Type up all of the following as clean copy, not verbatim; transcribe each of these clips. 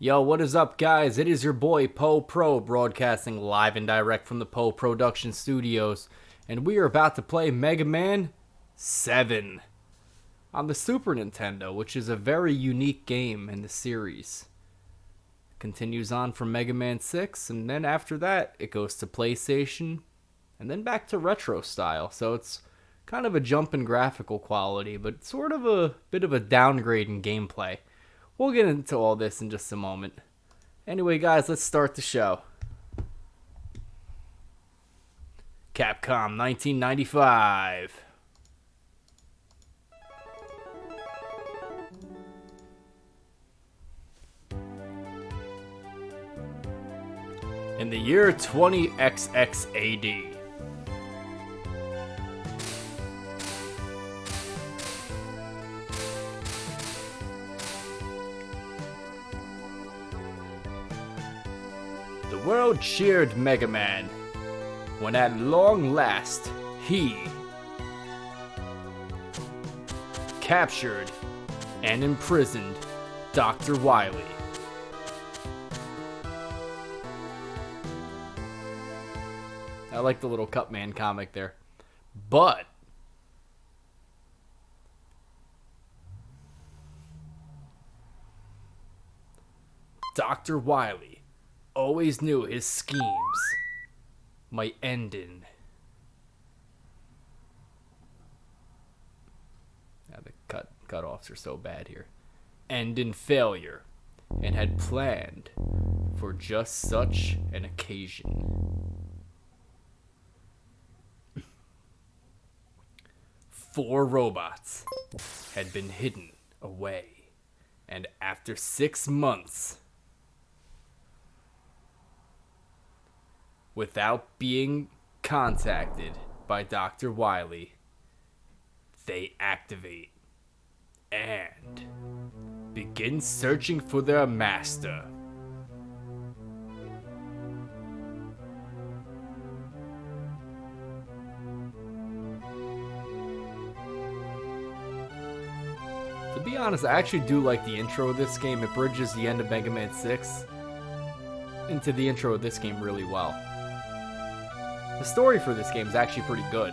Yo, what is up, guys? It is your boy Poe Pro broadcasting live and direct from the POEPROductions studios, and we are about to play Mega Man 7 on the Super Nintendo, which is a very unique game in the series. Continues on from Mega Man 6, and then after that, it goes to PlayStation, and then back to retro style. So it's kind of a jump in graphical quality, but sort of a bit of a downgrade in gameplay. We'll get into all this in just a moment. Anyway, guys, let's start the show. Capcom 1995. In the year 20XX AD. The world cheered Mega Man when at long last he captured and imprisoned Dr. Wily. I like the little Cutman comic there. But Dr. Wily always knew his schemes might end in... the cut-offs are so bad here. End in failure, and had planned for just such an occasion. 4 robots had been hidden away, and after 6 months, without being contacted by Dr. Wily, they activate and begin searching for their master. To be honest, I actually do like the intro of this game. It bridges the end of Mega Man 6 into the intro of this game really well. The story for this game is actually pretty good.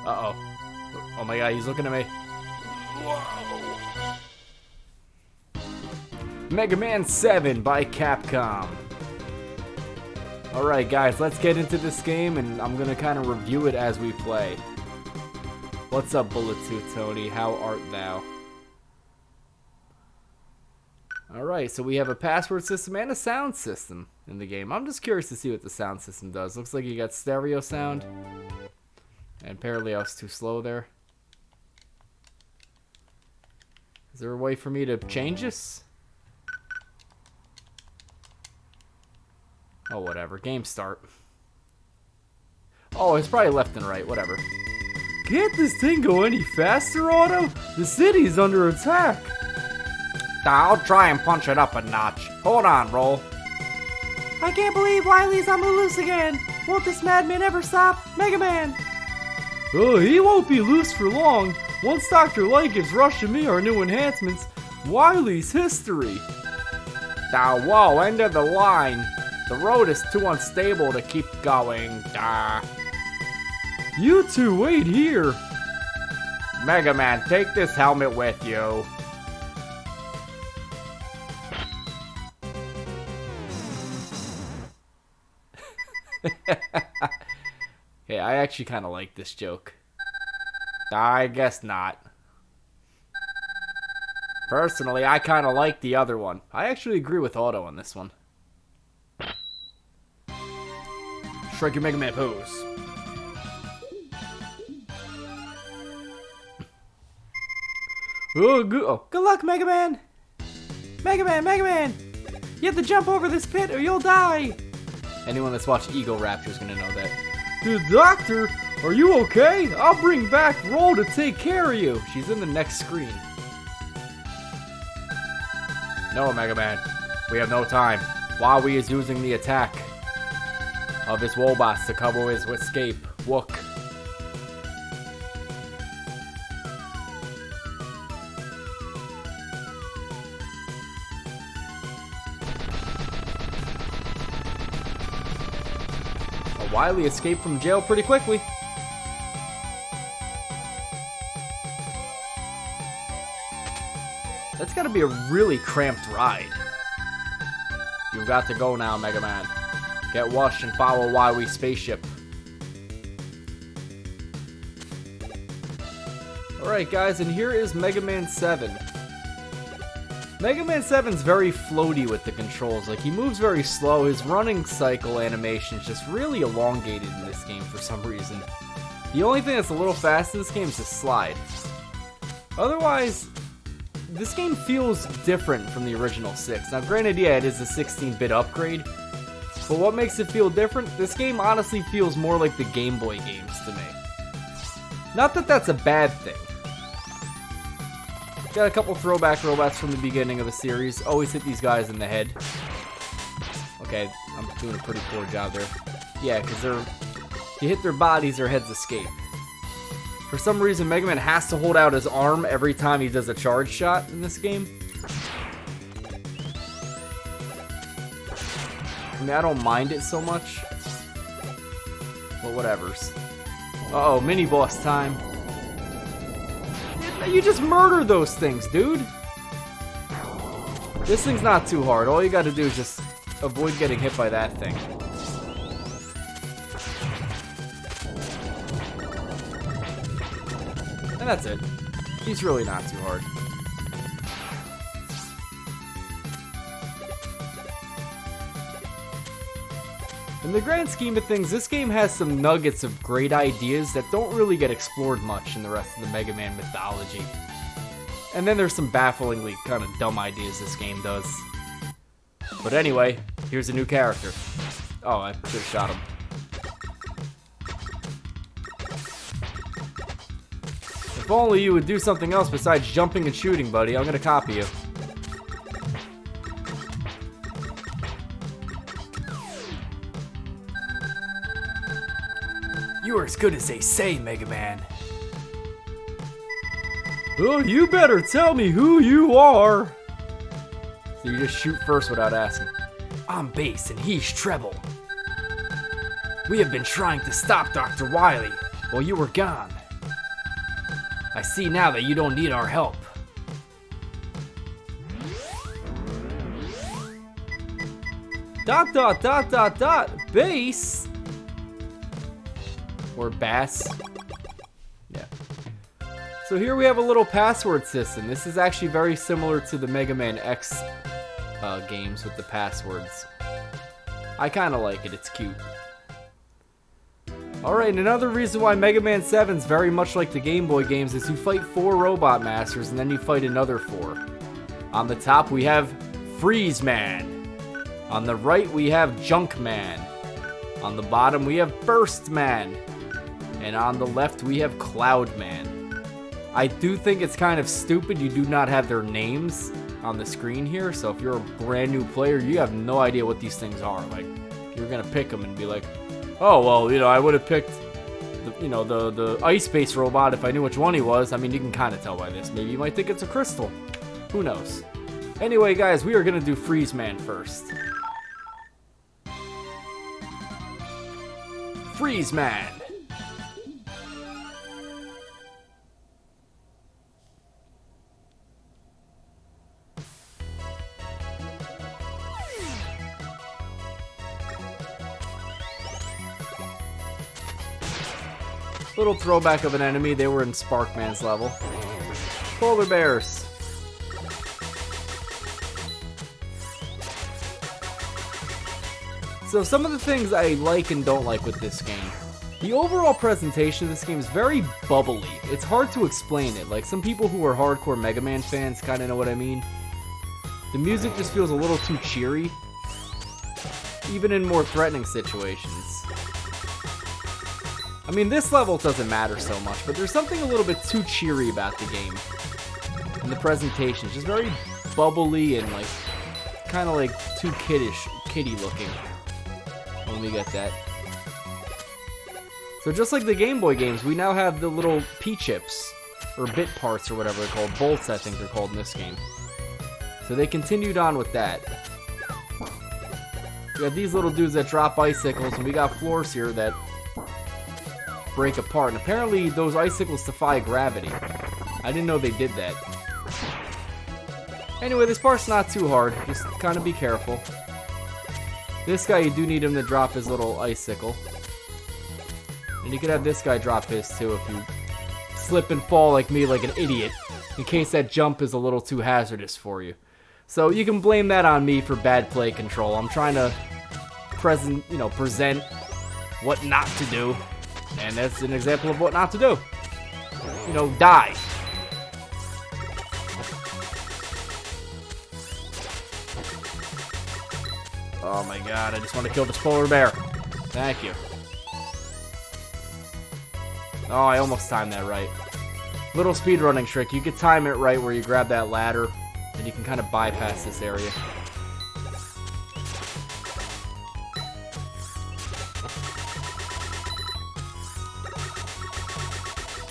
Uh-oh. Oh my god, he's looking at me. Whoa. Mega Man 7 by Capcom. Alright guys, let's get into this game, and I'm gonna kind of review it as we play. What's up, Bullet Tooth Tony? How art thou? Alright, so we have a password system and a sound system in the game. I'm just curious to see what the sound system does. Looks like you got stereo sound. And apparently I was too slow there. Is there a way for me to change this? Oh, whatever. Game start. Oh, it's probably left and right. Whatever. Can't this thing go any faster, Otto? The city's under attack. I'll try and punch it up a notch. Hold on, Roll. I can't believe Wily's on the loose again. Won't this madman ever stop? Mega Man! Oh, he won't be loose for long. Once Dr. Light gives Rush and me our new enhancements, Wily's history. Whoa, end of the line. The road is too unstable to keep going. You two wait here. Mega Man, take this helmet with you. Hey, I actually kind of like this joke. I guess not. Personally, I kind of like the other one. I actually agree with Otto on this one. Strike your Mega Man pose. Good luck, Mega Man! Mega Man, Mega Man! You have to jump over this pit or you'll die! Anyone that's watched Eagle Raptor is gonna know that. The doctor? Are you okay? I'll bring back Roll to take care of you. She's in the next screen. No, Mega Man. We have no time. Wily is using the attack of his robots to cover his escape. Wook. Wily escaped from jail pretty quickly. That's gotta be a really cramped ride. You've got to go now, Mega Man. Get washed and follow Wily's spaceship. Alright guys, and here is Mega Man 7. Mega Man 7's very floaty with the controls. Like, he moves very slow. His running cycle animation is just really elongated in this game for some reason. The only thing that's a little fast in this game is the slide. Otherwise, this game feels different from the original 6. Now, granted, yeah, it is a 16-bit upgrade, but what makes it feel different? This game honestly feels more like the Game Boy games to me. Not that that's a bad thing. Got a couple throwback robots from the beginning of the series. Always hit these guys in the head. Okay, I'm doing a pretty poor job there. Yeah, because you hit their bodies, their heads escape. For some reason, Mega Man has to hold out his arm every time he does a charge shot in this game. I mean, I don't mind it so much. But whatevers. Uh-oh, mini-boss time. You just murder those things, dude. This thing's not too hard. All you gotta do is just avoid getting hit by that thing. And that's it. He's really not too hard. In the grand scheme of things, this game has some nuggets of great ideas that don't really get explored much in the rest of the Mega Man mythology. And then there's some bafflingly kind of dumb ideas this game does. But anyway, here's a new character. Oh, I should have shot him. If only you would do something else besides jumping and shooting, buddy. I'm gonna copy you. You are as good as they say, Mega Man. Oh, you better tell me who you are. So you just shoot first without asking. I'm bass and he's treble. We have been trying to stop Dr. Wily while you were gone. I see now that you don't need our help. Dot dot dot dot dot bass. Or bass. Yeah. So here we have a little password system. This is actually very similar to the Mega Man X games with the passwords. I kind of like it. It's cute. Alright, another reason why Mega Man 7 is very much like the Game Boy games is you fight 4 Robot Masters and then you fight another 4. On the top we have Freeze Man. On the right we have Junk Man. On the bottom we have Burst Man. And on the left we have Cloud Man. I do think it's kind of stupid you do not have their names on the screen here, so if you're a brand new player, you have no idea what these things are. Like, you're gonna pick them and be like, oh, well, you know, I would have picked, the ice-based robot if I knew which one he was. I mean, you can kind of tell by this. Maybe you might think it's a crystal. Who knows? Anyway, guys, we are gonna do Freeze Man first. Freeze Man! Little throwback of an enemy, they were in Sparkman's level. Polar bears. So some of the things I like and don't like with this game. The overall presentation of this game is very bubbly. It's hard to explain it. Like, some people who are hardcore Mega Man fans kind of know what I mean. The music just feels a little too cheery, even in more threatening situations. I mean, this level doesn't matter so much, but there's something a little bit too cheery about the game. And the presentation is just very bubbly and, like, kind of like too kiddie looking. Let me get that. So just like the Game Boy games, we now have the little P-chips, or bit parts or whatever they're called. Bolts, I think they're called in this game. So they continued on with that. We got these little dudes that drop icicles, and we got floors here that break apart. And apparently those icicles defy gravity. I didn't know they did that. Anyway, this part's not too hard. Just kind of be careful. This guy, you do need him to drop his little icicle. And you could have this guy drop his too if you slip and fall like me like an idiot. In case that jump is a little too hazardous for you. So you can blame that on me for bad play control. I'm trying to present what not to do. And that's an example of what not to do. You know, die. Oh my god, I just want to kill this polar bear. Thank you. Oh, I almost timed that right. Little speedrunning trick. You could time it right where you grab that ladder, and you can kind of bypass this area.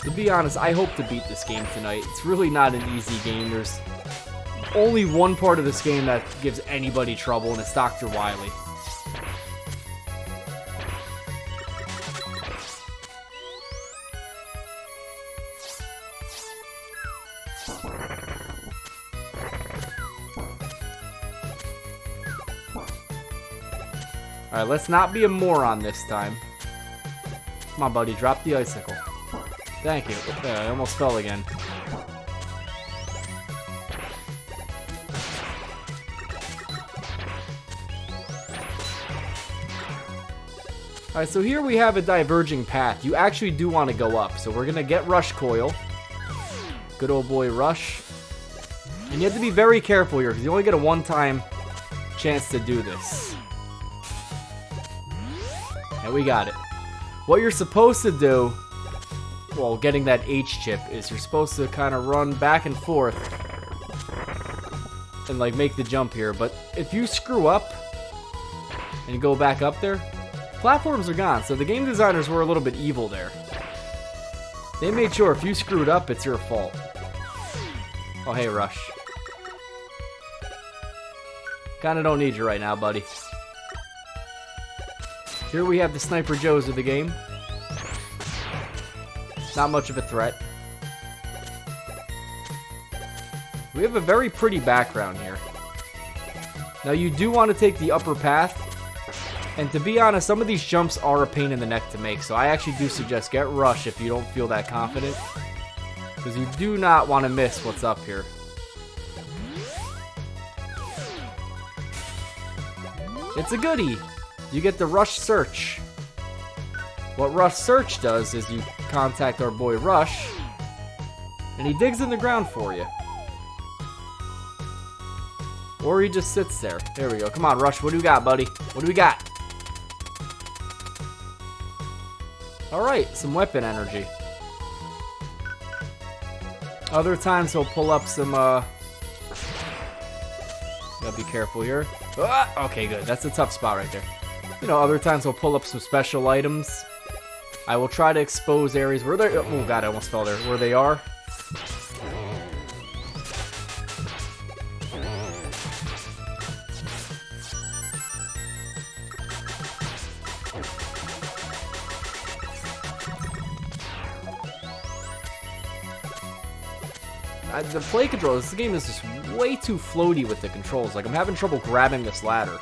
To be honest, I hope to beat this game tonight. It's really not an easy game. There's only one part of this game that gives anybody trouble, and it's Dr. Wily. Alright, let's not be a moron this time. Come on, buddy, drop the icicle. Thank you. Yeah, I almost fell again. Alright, so here we have a diverging path. You actually do want to go up. So we're going to get Rush Coil. Good old boy Rush. And you have to be very careful here, because you only get a one-time chance to do this. And we got it. What you're supposed to do, well, getting that H chip, is you're supposed to kind of run back and forth and like make the jump here. But if you screw up and go back up there, platforms are gone. So the game designers were a little bit evil there. They made sure if you screwed up, it's your fault. Oh, hey, Rush. Kinda don't need you right now, buddy. Here we have the Sniper Joes of the game. Not much of a threat. We have a very pretty background here. Now you do want to take the upper path. And to be honest, some of these jumps are a pain in the neck to make. So I actually do suggest get Rush if you don't feel that confident. Because you do not want to miss what's up here. It's a goodie. You get the Rush Search. What Rush Search does is you contact our boy Rush, and he digs in the ground for you. Or he just sits there. There we go. Come on, Rush. What do we got, buddy? What do we got? Alright, some weapon energy. Other times he'll pull up some, gotta be careful here. Ah, okay, good. That's a tough spot right there. You know, other times he'll pull up some special items. I will try to expose areas where they're... Oh, God, I almost fell there. Where they are. The play controls, this game is just way too floaty with the controls. Like, I'm having trouble grabbing this ladder.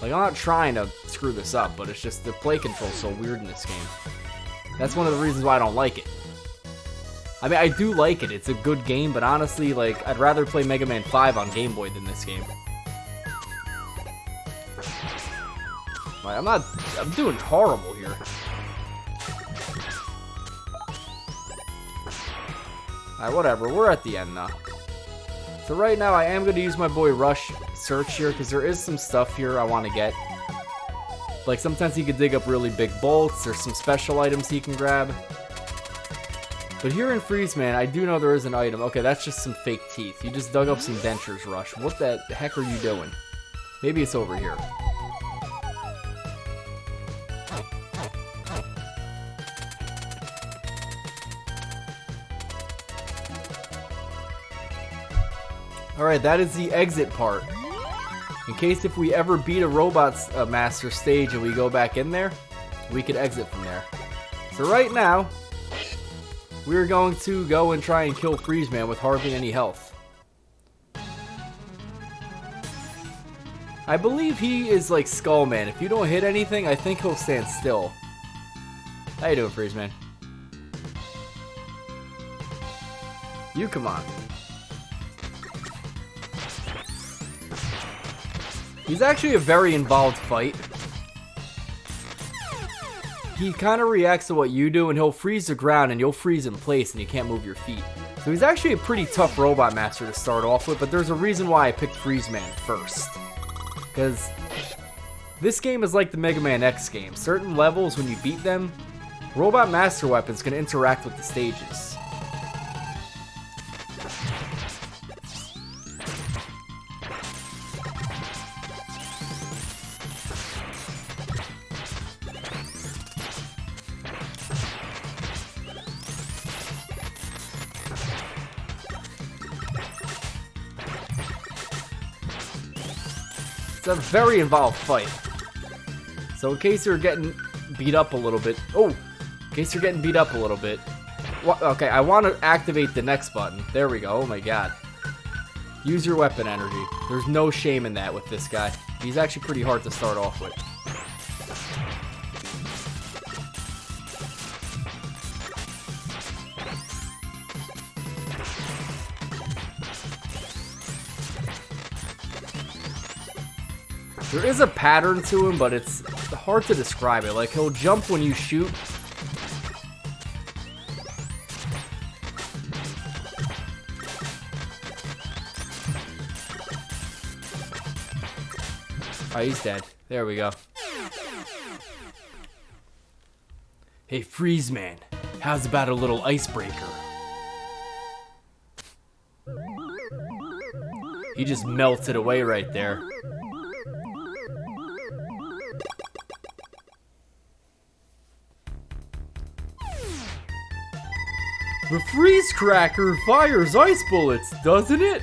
Like, I'm not trying to screw this up, but it's just the play control's so weird in this game. That's one of the reasons why I don't like it. I mean, I do like it. It's a good game, but honestly, like, I'd rather play Mega Man 5 on Game Boy than this game. Like, I'm doing horrible here. Alright, whatever. We're at the end now. So right now, I am going to use my boy Rush Search here, because there is some stuff here I want to get. Like, sometimes he can dig up really big bolts. There's some special items he can grab. But here in Freeze Man, I do know there is an item. Okay, that's just some fake teeth. You just dug up some dentures, Rush. What the heck are you doing? Maybe it's over here. Alright, that is the exit part. In case if we ever beat a Robot's Master stage and we go back in there, we could exit from there. So right now, we're going to go and try and kill Freeze Man with hardly any health. I believe he is like Skull Man. If you don't hit anything, I think he'll stand still. How you doing, Freeze Man? You come on. He's actually a very involved fight. He kind of reacts to what you do, and he'll freeze the ground, and you'll freeze in place, and you can't move your feet. So he's actually a pretty tough Robot Master to start off with, but there's a reason why I picked Freeze Man first. Because this game is like the Mega Man X game. Certain levels, when you beat them, Robot Master weapons can interact with the stages. It's a very involved fight. So in case you're getting beat up a little bit... Okay, I want to activate the next button. There we go. Oh my god. Use your weapon energy. There's no shame in that with this guy. He's actually pretty hard to start off with. There is a pattern to him, but it's hard to describe it. Like, he'll jump when you shoot. Oh, he's dead. There we go. Hey, Freeze Man. How's about a little icebreaker? He just melted away right there. The Freeze Cracker fires ice bullets, doesn't it?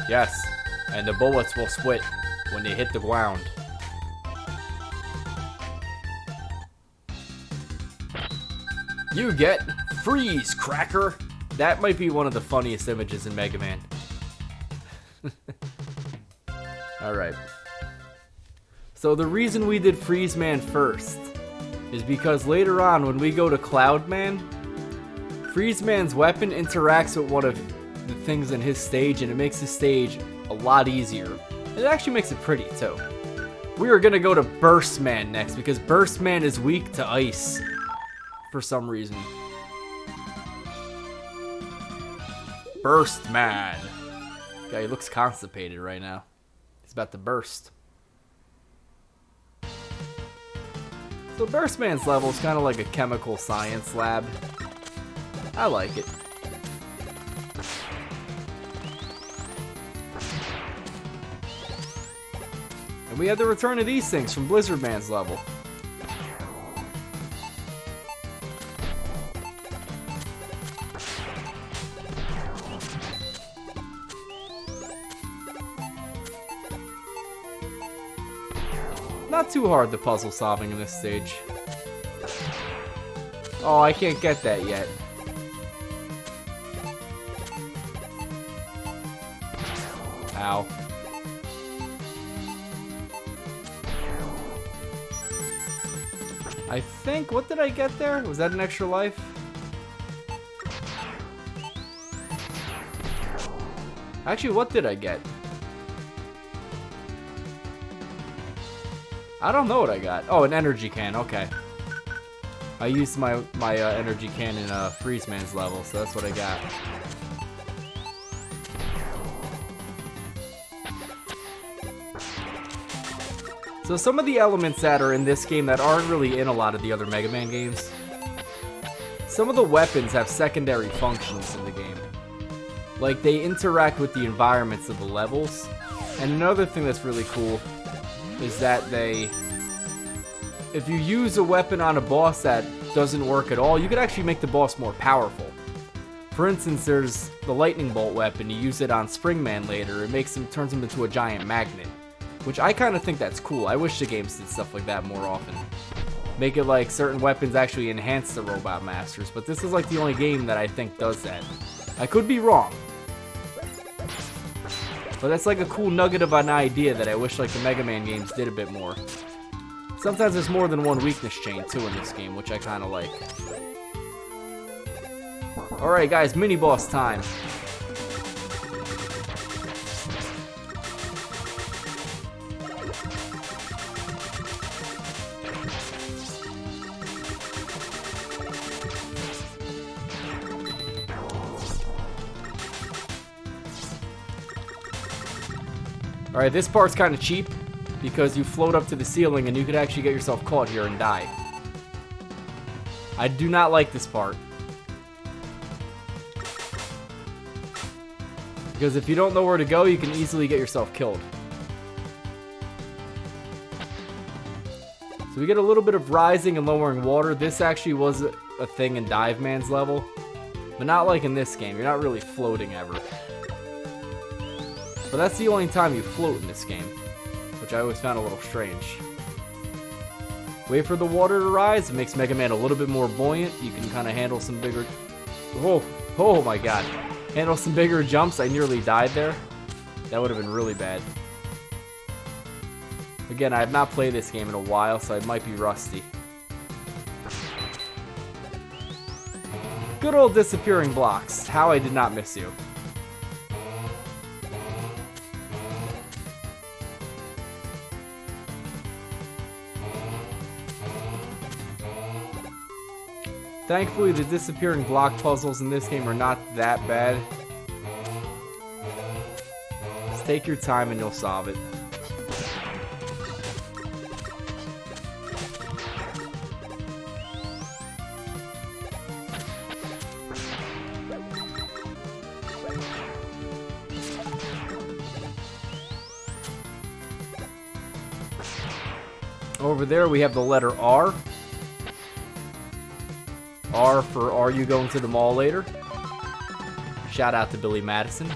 Yes, and the bullets will split when they hit the ground. You get Freeze Cracker. That might be one of the funniest images in Mega Man. Alright. So the reason we did Freeze Man first is because later on when we go to Cloud Man, Freeze Man's weapon interacts with one of the things in his stage, and it makes the stage a lot easier. It actually makes it pretty too. We are gonna go to Burst Man next because Burst Man is weak to ice for some reason. Burst Man. Guy looks constipated right now. He's about to burst. So Burst Man's level is kind of like a chemical science lab. I like it. And we had the return of these things from Blizzard Man's level. Not too hard, the puzzle solving in this stage. Oh, I can't get that yet. Ow. I think, what did I get there? Was that an extra life? Actually, what did I get? I don't know what I got. Oh, an energy can, okay. I used my energy can in Freeze Man's level, so that's what I got. So some of the elements that are in this game that aren't really in a lot of the other Mega Man games, some of the weapons have secondary functions in the game. Like, they interact with the environments of the levels. And another thing that's really cool is that if you use a weapon on a boss that doesn't work at all, you could actually make the boss more powerful. For instance, there's the lightning bolt weapon. You use it on Springman later. It turns him into a giant magnet, which I kind of think that's cool. I wish the games did stuff like that more often. Make it like certain weapons actually enhance the Robot Masters, but this is like the only game that I think does that. I could be wrong, but that's like a cool nugget of an idea that I wish like the Mega Man games did a bit more. Sometimes there's more than one weakness chain too in this game, which I kind of like. Alright guys, mini boss time. Alright, this part's kind of cheap because you float up to the ceiling and you could actually get yourself caught here and die. I do not like this part. Because if you don't know where to go, you can easily get yourself killed. So we get a little bit of rising and lowering water. This actually was a thing in Dive Man's level, but not like in this game. You're not really floating ever. But that's the only time you float in this game, which I always found a little strange. Wait for the water to rise. It makes Mega Man a little bit more buoyant. You can kind of handle some bigger... Oh my god. Handle some bigger jumps. I nearly died there. That would have been really bad. Again, I have not played this game in a while, so I might be rusty. Good old disappearing blocks. How I did not miss you. Thankfully, the disappearing block puzzles in this game are not that bad. Just take your time and you'll solve it. Over there, we have the letter R. R for Are You Going to the Mall Later? Shout out to Billy Madison.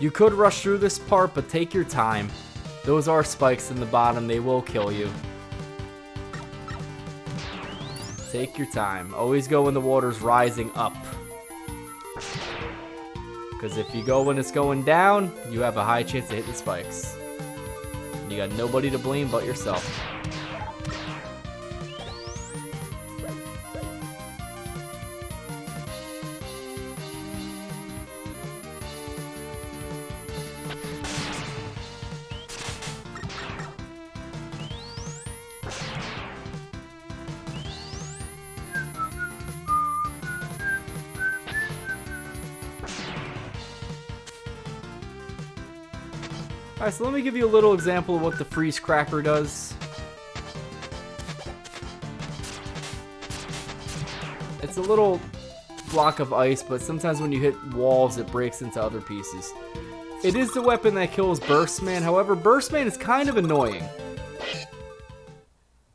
You could rush through this part, but take your time. Those are spikes in the bottom, they will kill you. Take your time. Always go when the water's rising up. Because if you go when it's going down, you have a high chance of hitting the spikes. You got nobody to blame but yourself. Alright, so let me give you a little example of what the freeze cracker does. It's a little block of ice, but sometimes when you hit walls, it breaks into other pieces. It is the weapon that kills Burstman. However, Burstman is kind of annoying.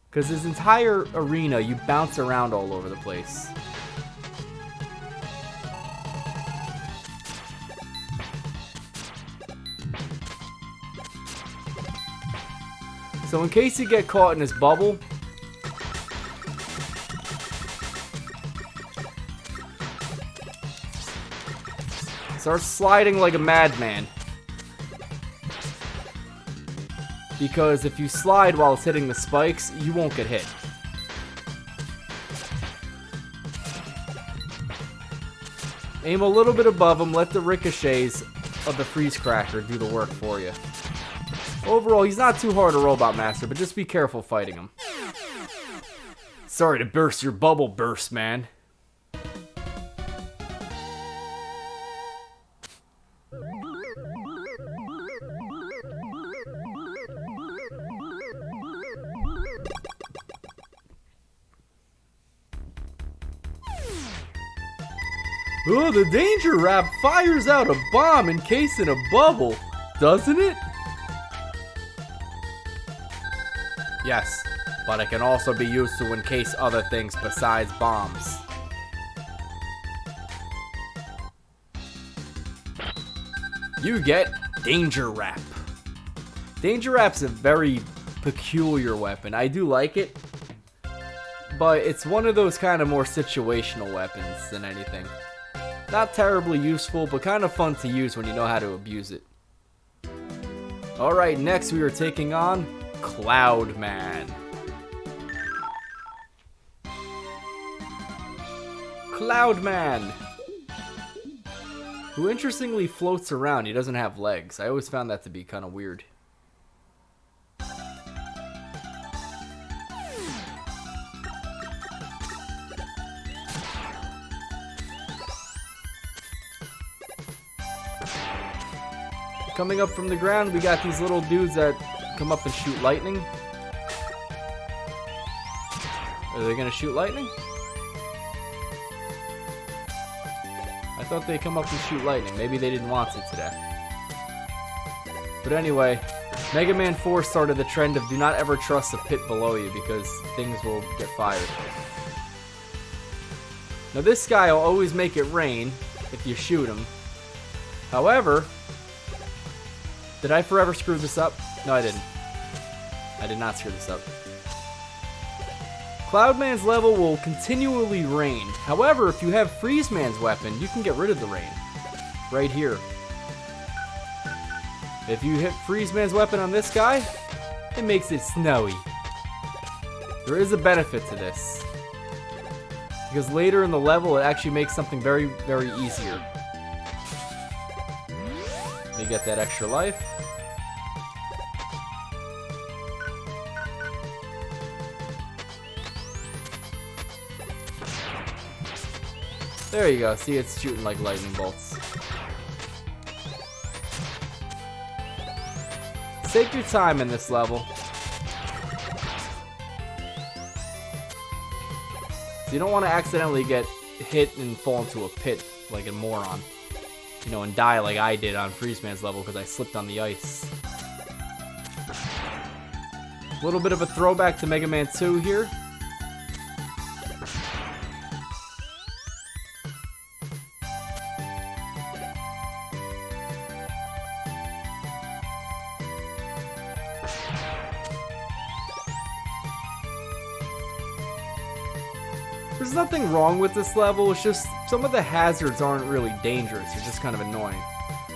Because his entire arena, you bounce around all over the place. So in case you get caught in this bubble, start sliding like a madman. Because if you slide while it's hitting the spikes, you won't get hit. Aim a little bit above him, let the ricochets of the freeze cracker do the work for you. Overall, he's not too hard a Robot Master, but just be careful fighting him. Sorry to burst your bubble, Burst Man. Oh, the Danger Wrap fires out a bomb encased in a bubble, doesn't it? Yes, but it can also be used to encase other things besides bombs. you get Danger Wrap. Danger Wrap's a very peculiar weapon. I do like it, but it's one of those kind of more situational weapons than anything. Not terribly useful, but kind of fun to use when you know how to abuse it. Alright, next we are taking on Cloudman. Cloudman! Who interestingly floats around. He doesn't have legs. I always found that to be kind of weird. Coming up from the ground, we got these little dudes that come up and shoot lightning. Are they gonna shoot lightning? I thought they come up and shoot lightning. Maybe they didn't want it today. But anyway, Mega Man 4 started the trend of do not ever trust the pit below you because things will get fired. Now this guy will always make it rain if you shoot him. However, did I forever screw this up? No, I didn't. I did not screw this up. Cloudman's level will continually rain. However, if you have Freezeman's weapon, you can get rid of the rain. Right here. If you hit Freezeman's weapon on this guy, it makes it snowy. There is a benefit to this. Because later in the level, it actually makes something very, very easier. Let me get that extra life. There you go. See, it's shooting like lightning bolts. Take your time in this level. So you don't want to accidentally get hit and fall into a pit like a moron. You know, and die like I did on Freezeman's level because I slipped on the ice. A little bit of a throwback to Mega Man 2 here. There's nothing wrong with this level, it's just some of the hazards aren't really dangerous, they're just kind of annoying.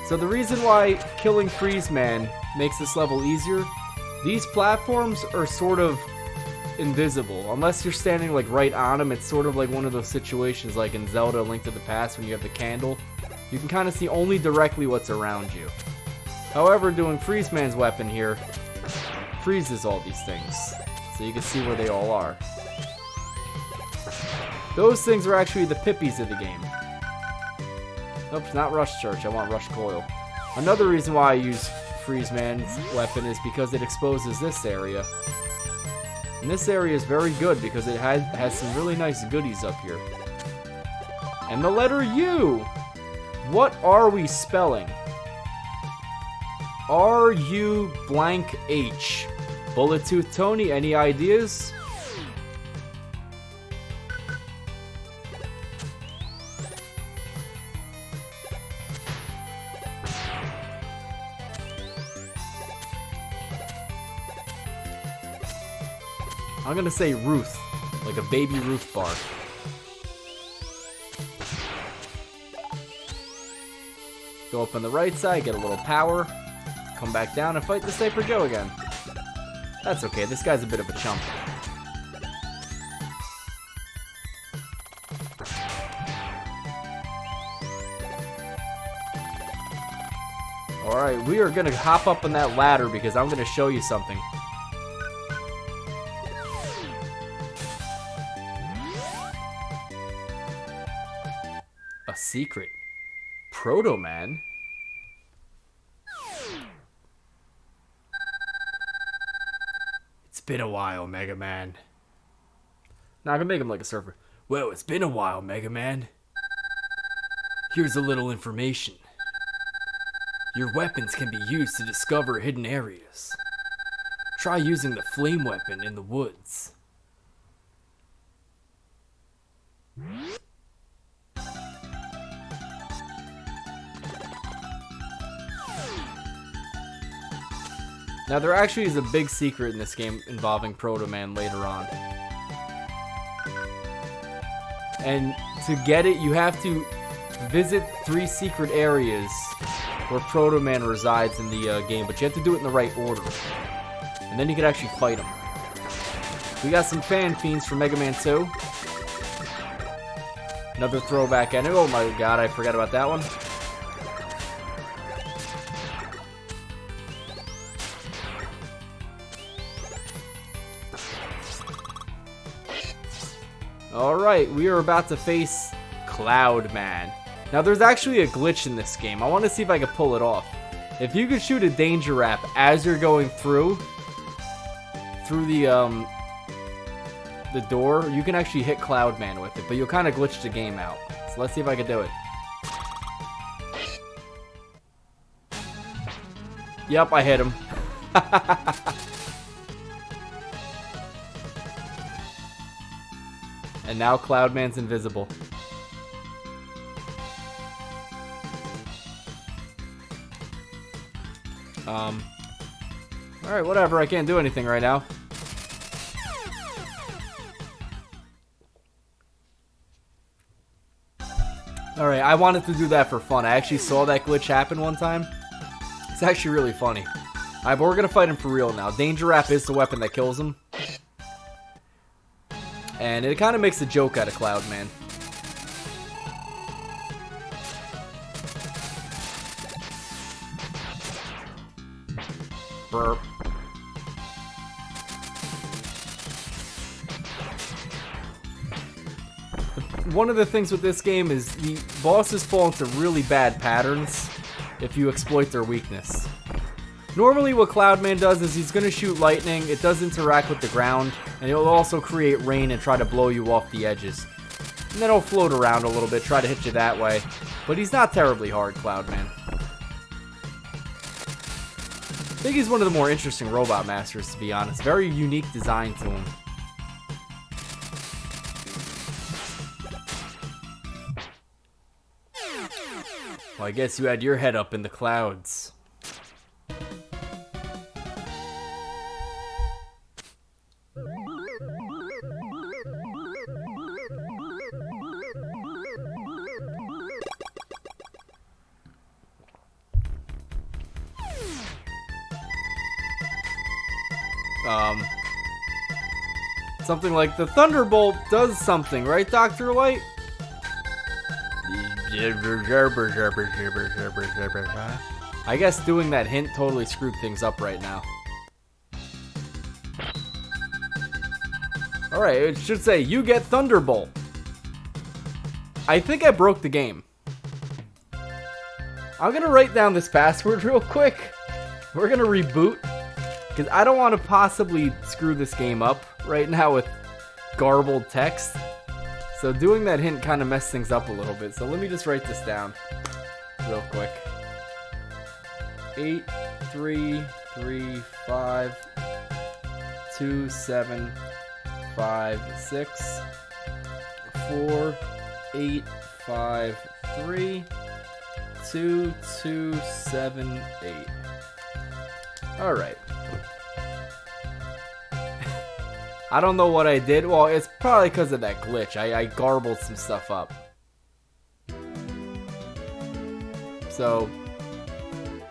So the reason why killing Freezeman makes this level easier, these platforms are sort of invisible. Unless you're standing like right on them, it's sort of like one of those situations like in Zelda: A Link to the Past when you have the candle. You can kind of see only directly what's around you. However, doing Freezeman's weapon here freezes all these things, so you can see where they all are. Those things are actually the pippies of the game. Oops, not Rush Church, I want Rush Coil. Another reason why I use Freezeman's weapon is because it exposes this area. And this area is very good because it has some really nice goodies up here. And the letter U! What are we spelling? R-U blank H. Bullet Tooth Tony, any ideas? I'm gonna say Ruth, like a baby Ruth bar. Go up on the right side, get a little power, come back down and fight the Sniper Joe again. That's okay, this guy's a bit of a chump. Alright, we are gonna hop up on that ladder because I'm gonna show you something. A secret. Proto Man? It's been a while, Mega Man. Now I can make him like a surfer. Well, it's been a while, Mega Man. Here's a little information. Your weapons can be used to discover hidden areas. Try using the flame weapon in the woods. Now, there actually is a big secret in this game involving Proto Man later on. And to get it, you have to visit 3 secret areas where Proto Man resides in the game, but you have to do it in the right order. And then you can actually fight him. We got some fan fiends from Mega Man 2. Another throwback enemy. Oh my god, I forgot about that one. Alright, we are about to face Cloud Man. Now there's actually a glitch in this game. I want to see if I can pull it off. If you could shoot a danger wrap as you're going through the door, you can actually hit Cloud Man with it, but you'll kind of glitch the game out. So let's see if I can do it. Yep, I hit him. And now Cloud Man's invisible. Alright, whatever, I can't do anything right now. Alright, I wanted to do that for fun. I actually saw that glitch happen one time. It's actually really funny. Alright, but we're gonna fight him for real now. Danger Wrap is the weapon that kills him. And it kind of makes a joke out of Cloud Man. Burp. One of the things with this game is the bosses fall into really bad patterns if you exploit their weakness. Normally what Cloud Man does is he's going to shoot lightning, it does interact with the ground, and it'll also create rain and try to blow you off the edges. And then he'll float around a little bit, try to hit you that way. But he's not terribly hard, Cloud Man. I think he's one of the more interesting Robot Masters, to be honest. Very unique design to him. Well, I guess you had your head up in the clouds. Something like the Thunderbolt does something, right, Dr. Light? I guess doing that hint totally screwed things up right now. Alright, it should say, you get Thunderbolt. I think I broke the game. I'm gonna write down this password real quick. We're gonna reboot, because I don't want to possibly screw this game up right now with garbled text. So doing that hint kind of messed things up a little bit. So let me just write this down real quick. 8 3 3 5 2 7 5 6 4 8 5 3 2 2 7 8. All right. I don't know what I did. Well, it's probably because of that glitch. I garbled some stuff up. So,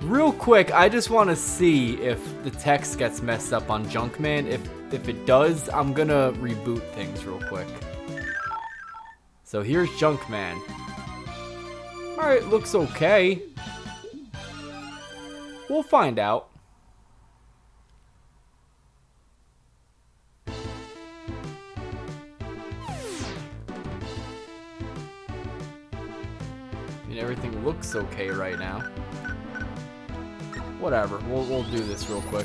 real quick, I just want to see if the text gets messed up on Junkman. If it does, I'm gonna reboot things real quick. So here's Junkman. Alright, looks okay. We'll find out. Everything looks okay right now. Whatever, we'll do this real quick.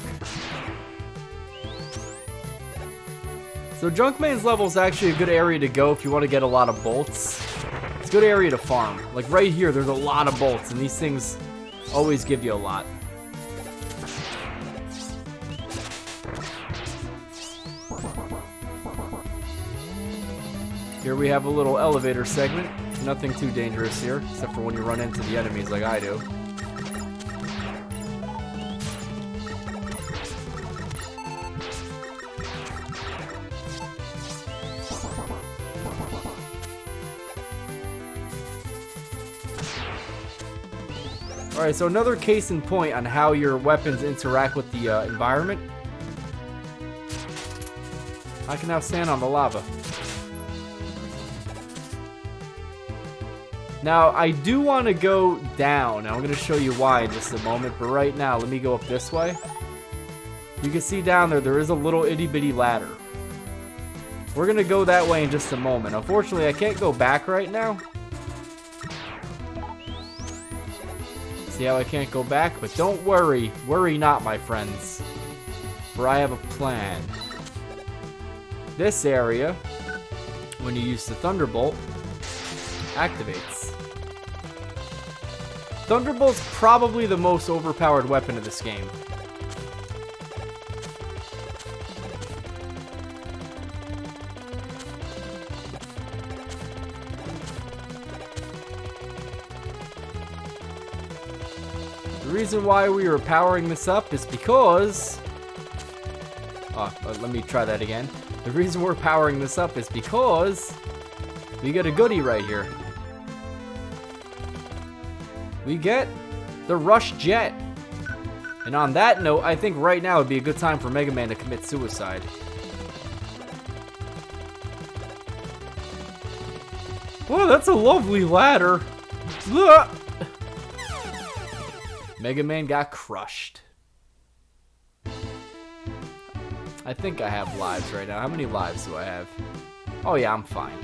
So Junkman's level is actually a good area to go if you want to get a lot of bolts. It's a good area to farm. Like right here, there's a lot of bolts, and these things always give you a lot. Here we have a little elevator segment. Nothing too dangerous here, except for when you run into the enemies like I do. Alright, so another case in point on how your weapons interact with the environment. I can now stand on the lava. Now, I do want to go down. I'm going to show you why in just a moment. But right now, let me go up this way. You can see down there is a little itty-bitty ladder. We're going to go that way in just a moment. Unfortunately, I can't go back right now. See how I can't go back? But don't worry. Worry not, my friends. For I have a plan. This area, when you use the Thunderbolt, activates. Thunderbolt's probably the most overpowered weapon of this game. The reason why we were powering this up is because... let me try that again. The reason we're powering this up is because we get a goodie right here. We get the Rush Jet. And on that note, I think right now would be a good time for Mega Man to commit suicide. Whoa, that's a lovely ladder. Ugh. Mega Man got crushed. I think I have lives right now. How many lives do I have? Oh yeah, I'm fine.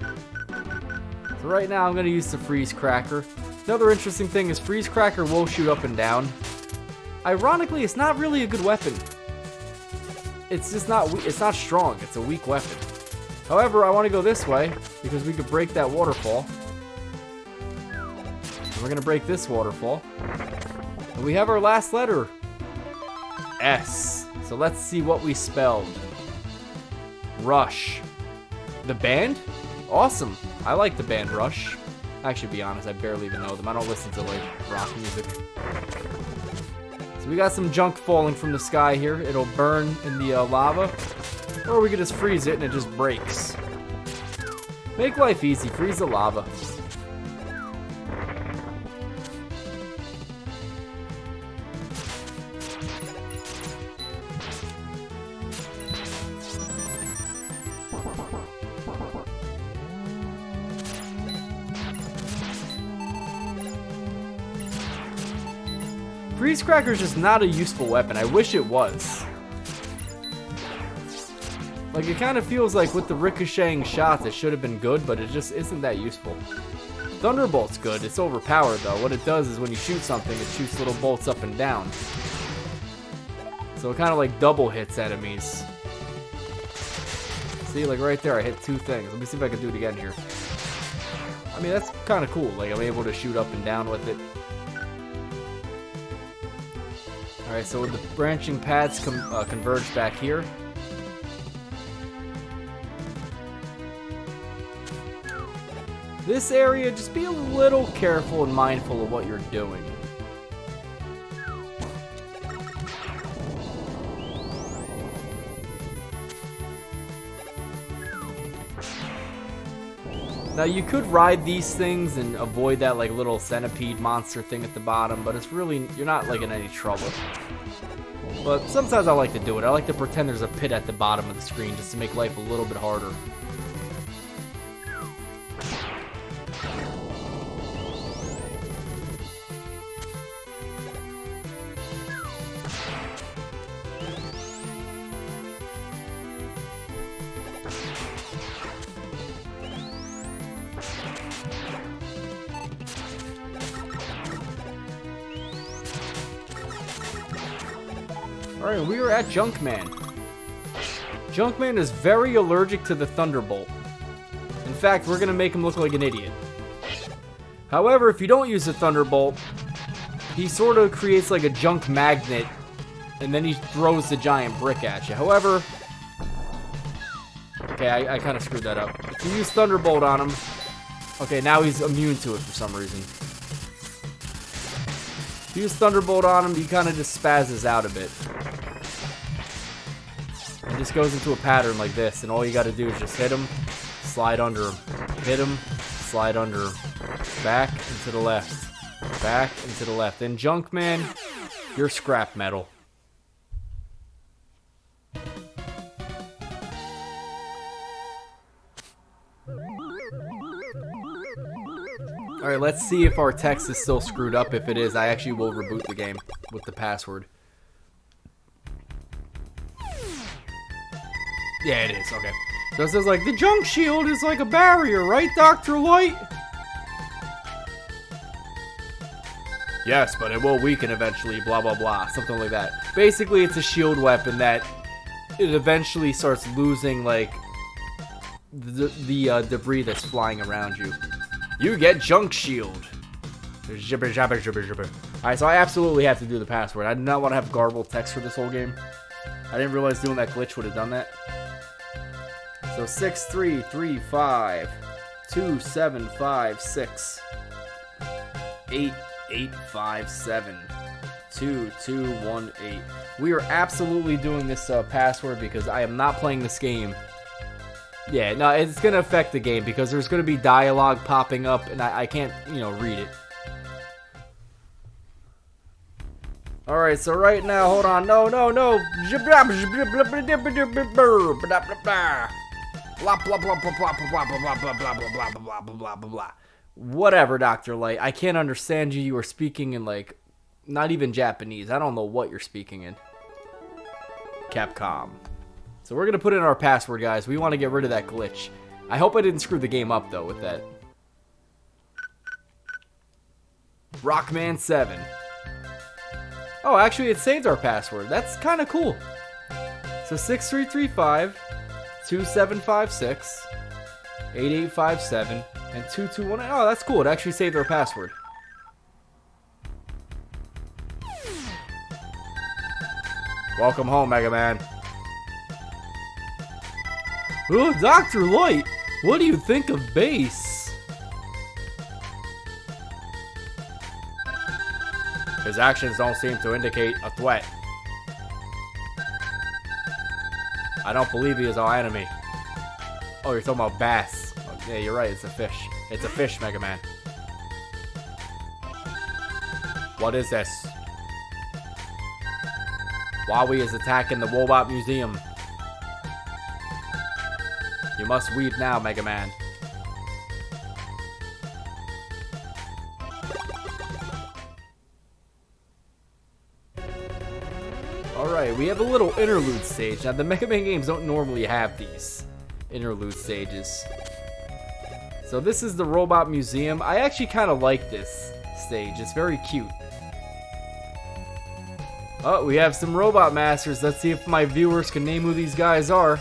So right now I'm going to use the Freeze Cracker. Another interesting thing is Freeze Cracker will shoot up and down. Ironically, it's not really a good weapon. It's just not, it's not strong. It's a weak weapon. However, I want to go this way because we could break that waterfall. And we're going to break this waterfall. And we have our last letter. S. So let's see what we spelled. Rush. The band? Awesome. I like the band Rush. Actually, to be honest, I barely even know them. I don't listen to like rock music. So we got some junk falling from the sky here. It'll burn in the lava. Or we could just freeze it and it just breaks. Make life easy. Freeze the lava. Freeze Cracker is just not a useful weapon. I wish it was. Like, it kind of feels like with the ricocheting shots, it should have been good, but it just isn't that useful. Thunderbolt's good. It's overpowered, though. What it does is when you shoot something, it shoots little bolts up and down. So it kind of like double hits enemies. See, like right there, I hit two things. Let me see if I can do it again here. I mean, that's kind of cool. Like, I'm able to shoot up and down with it. Alright, so the branching paths converge back here. This area, just be a little careful and mindful of what you're doing. Now you could ride these things and avoid that like little centipede monster thing at the bottom, but it's really, you're not like in any trouble. But sometimes I like to do it. I like to pretend there's a pit at the bottom of the screen just to make life a little bit harder. Alright, we are at Junkman. Junkman is very allergic to the Thunderbolt. In fact, we're gonna make him look like an idiot. However, if you don't use the Thunderbolt, he sort of creates like a junk magnet, and then he throws the giant brick at you. However, okay, I kind of screwed that up. If you use Thunderbolt on him, okay, now he's immune to it for some reason. If you use Thunderbolt on him, he kind of just spazzes out a bit. And just goes into a pattern like this, and all you gotta do is just hit him, slide under him. Hit him, slide under him. Back and to the left. back and to the left. And Junkman, you're scrap metal. Alright, let's see if our text is still screwed up. If it is, I actually will reboot the game with the password. Yeah, it is. Okay. So it says, like, the junk shield is like a barrier, right, Dr. Light? Yes, but it will weaken eventually, blah, blah, blah. Something like that. Basically, it's a shield weapon that it eventually starts losing, like, the debris that's flying around you. You get junk shield. Jibber, jabber, jibber, jibber. Alright, so I absolutely have to do the password. I do not want to have garbled text for this whole game. I didn't realize doing that glitch would have done that. So 6335 2756 8857 2218. We are absolutely doing this password because I am not playing this game. Yeah, no, it's going to affect the game because there's going to be dialogue popping up and I can't, you know, read it. Alright, so right now, hold on. No. Whatever, Dr. Light. I can't understand you. You are speaking in, like, not even Japanese. I don't know what you're speaking in. Capcom. So we're going to put in our password, guys. We want to get rid of that glitch. I hope I didn't screw the game up, though, with that. Rockman 7. Oh, actually, it saved our password. That's kind of cool. So 6335 2756 8857 and 2218. Oh, that's cool. It actually saved our password. Welcome home, Mega Man. Oh, Dr. Light, what do you think of bass? His actions don't seem to indicate a threat. I don't believe he is our enemy. Oh, you're talking about bass. Oh, yeah, you're right, it's a fish. It's a fish, Mega Man. What is this? Wowie is attacking the Robot Museum. You must weep now, Mega Man. Alright, we have a little interlude stage. Now, the Mega Man games don't normally have these interlude stages. So this is the Robot Museum. I actually kind of like this stage. It's very cute. Oh, we have some Robot Masters. Let's see if my viewers can name who these guys are.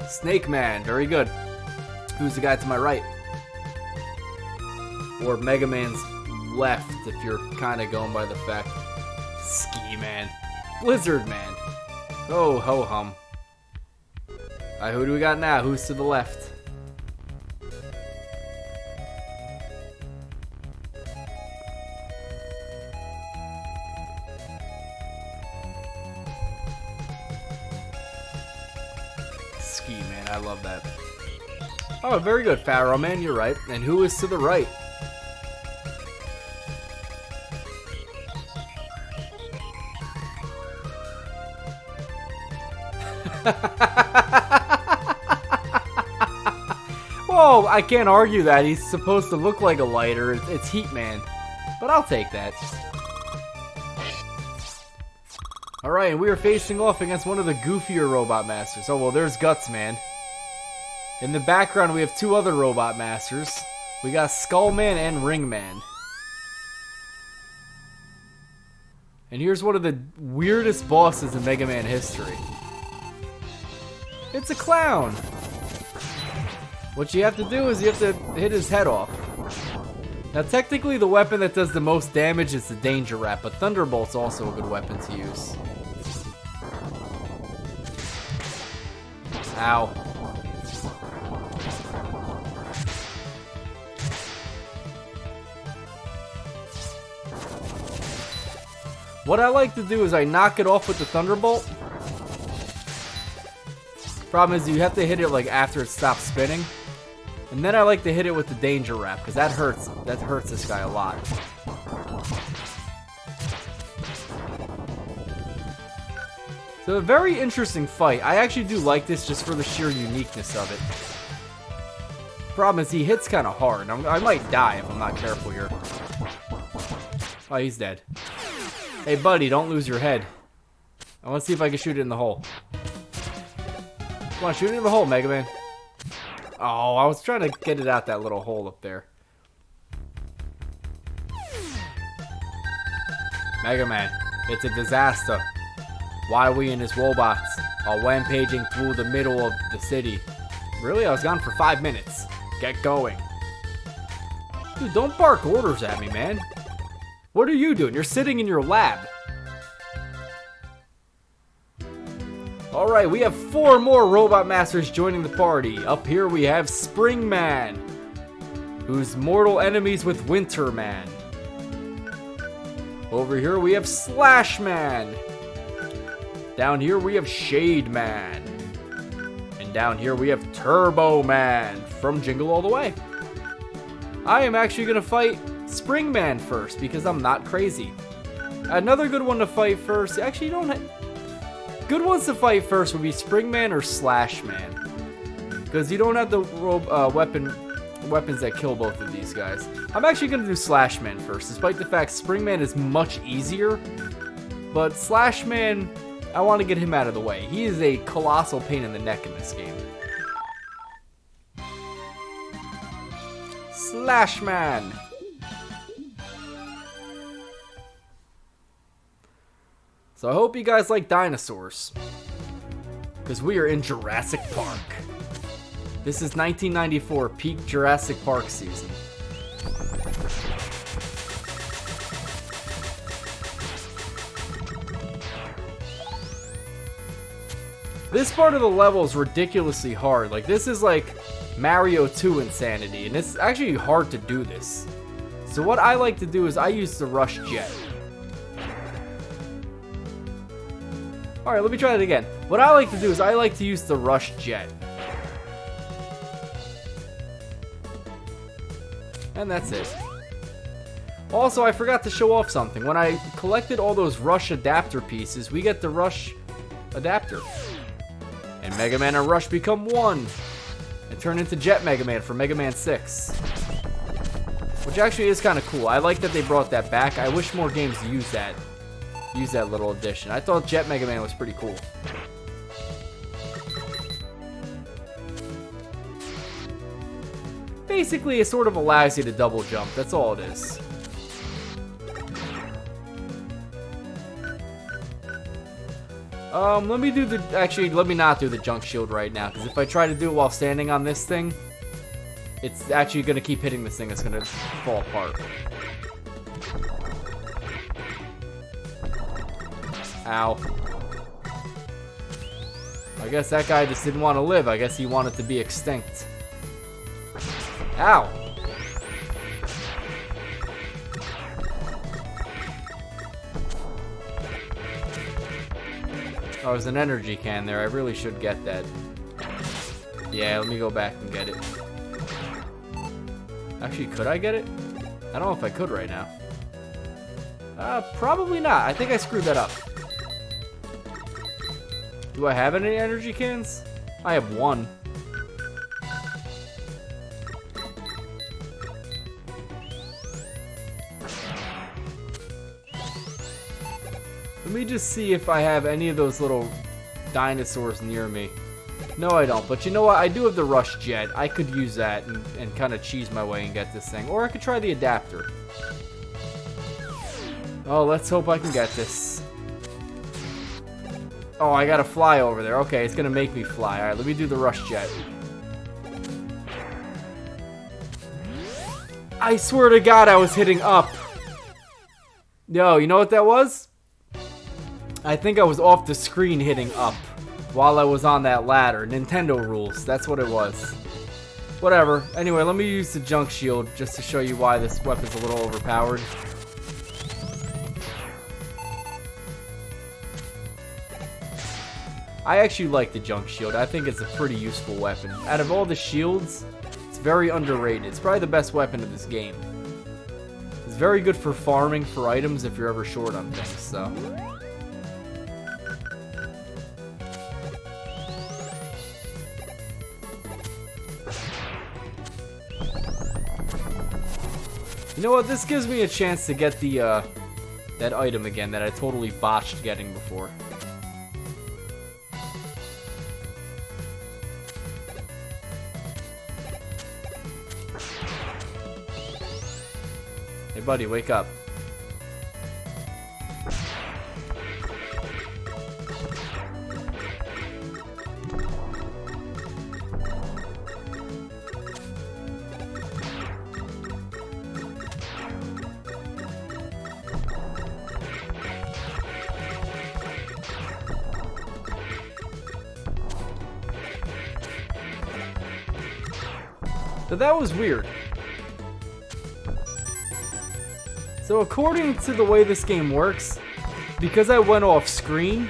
Snake Man, very good. Who's the guy to my right? Or Mega Man's left, if you're kind of going by the fact. Ski Man. Blizzard Man. Oh, ho hum. Alright, who do we got now? Who's to the left? Ski Man, I love that. Oh, very good, Pharaoh Man, you're right. And who is to the right? Whoa, I can't argue that. He's supposed to look like a lighter. It's Heat Man. But I'll take that. Alright, and we are facing off against one of the goofier Robot Masters. Oh, well, there's Guts Man. In the background, we have two other Robot Masters. We got Skull Man and Ring Man. And here's one of the weirdest bosses in Mega Man history. It's a clown! What you have to do is you have to hit his head off. Now technically the weapon that does the most damage is the Danger Rat, but Thunderbolt's also a good weapon to use. Ow. What I like to do is I knock it off with the Thunderbolt, Problem is, you have to hit it like after it stops spinning. And then I like to hit it with the danger wrap, because that hurts. That hurts this guy a lot. So a very interesting fight. I actually do like this just for the sheer uniqueness of it. Problem is, he hits kind of hard. I might die if I'm not careful here. Oh, he's dead. Hey, buddy, don't lose your head. I want to see if I can shoot it in the hole. Come on, shoot it in the hole, Mega Man. Oh, I was trying to get it out that little hole up there. Mega Man, it's a disaster. Why we and his robots are rampaging through the middle of the city. Really? I was gone for 5 minutes. Get going. Dude, don't bark orders at me, man. What are you doing? You're sitting in your lab. Alright, we have 4 more Robot Masters joining the party. Up here we have Spring Man, who's mortal enemies with Winter Man. Over here we have Slash Man. Down here we have Shade Man. And down here we have Turbo Man from Jingle All the Way. I am actually going to fight Spring Man first because I'm not crazy. Another good one to fight first. Actually, you don't. Good ones to fight first would be Spring Man or Slash Man, because you don't have the weapons that kill both of these guys. I'm actually going to do Slash Man first, despite the fact Spring Man is much easier. But Slash Man, I want to get him out of the way. He is a colossal pain in the neck in this game. Slash Man. So I hope you guys like dinosaurs, because we are in Jurassic Park. This is 1994, peak Jurassic Park season. This part of the level is ridiculously hard. Like, this is like Mario 2 insanity, and it's actually hard to do this. So what I like to do is I use the Rush Jet. Alright, let me try that again. What I like to do is I like to use the Rush Jet. And that's it. Also, I forgot to show off something. When I collected all those Rush adapter pieces, we get the Rush adapter. And Mega Man and Rush become one. And turn into Jet Mega Man for Mega Man 6. Which actually is kind of cool. I like that they brought that back. I wish more games use that little addition. I thought Jet Mega Man was pretty cool. Basically, it sort of allows you to double jump. That's all it is. Let me do the... Actually, let me not do the junk shield right now, because if I try to do it while standing on this thing, it's actually going to keep hitting this thing. It's going to fall apart. Ow. I guess that guy just didn't want to live. I guess he wanted to be extinct. Ow. Oh, there's an energy can there. I really should get that. Yeah, let me go back and get it. Actually, could I get it? I don't know if I could right now. Probably not. I think I screwed that up. Do I have any energy cans? I have one. Let me just see if I have any of those little dinosaurs near me. No, I don't. But you know what? I do have the Rush Jet. I could use that and kind of cheese my way and get this thing. Or I could try the adapter. Oh, let's hope I can get this. Oh, I gotta fly over there. Okay, it's gonna make me fly. Alright, let me do the Rush Jet. I swear to God, I was hitting up. Yo, you know what that was? I think I was off the screen hitting up while I was on that ladder. Nintendo rules. That's what it was. Whatever. Anyway, let me use the junk shield just to show you why this weapon's a little overpowered. I actually like the junk shield. I think it's a pretty useful weapon. Out of all the shields, it's very underrated. It's probably the best weapon in this game. It's very good for farming for items if you're ever short on things, so. You know what? This gives me a chance to get the, that item again that I totally botched getting before. Hey buddy, wake up. So that was weird. So according to the way this game works, because I went off screen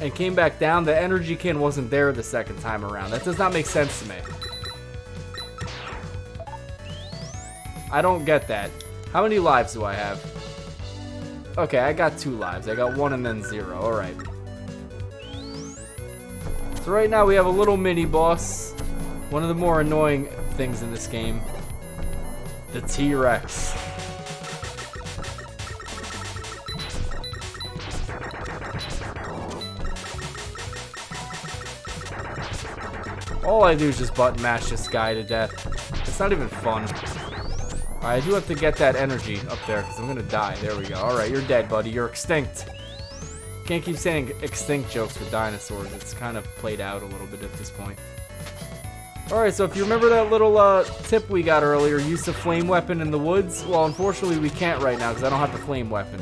and came back down, the energy can wasn't there the second time around. That does not make sense to me. I don't get that. How many lives do I have? Okay, I got 2 lives. I got 1 and then 0. Alright. So right now we have a little mini boss. One of the more annoying things in this game. The T-Rex. All I do is just button mash this guy to death. It's not even fun. Alright, I do have to get that energy up there because I'm gonna die. There we go. Alright, you're dead, buddy. You're extinct. Can't keep saying extinct jokes with dinosaurs. It's kind of played out a little bit at this point. Alright, so if you remember that little tip we got earlier, use the flame weapon in the woods, well, unfortunately we can't right now because I don't have the flame weapon.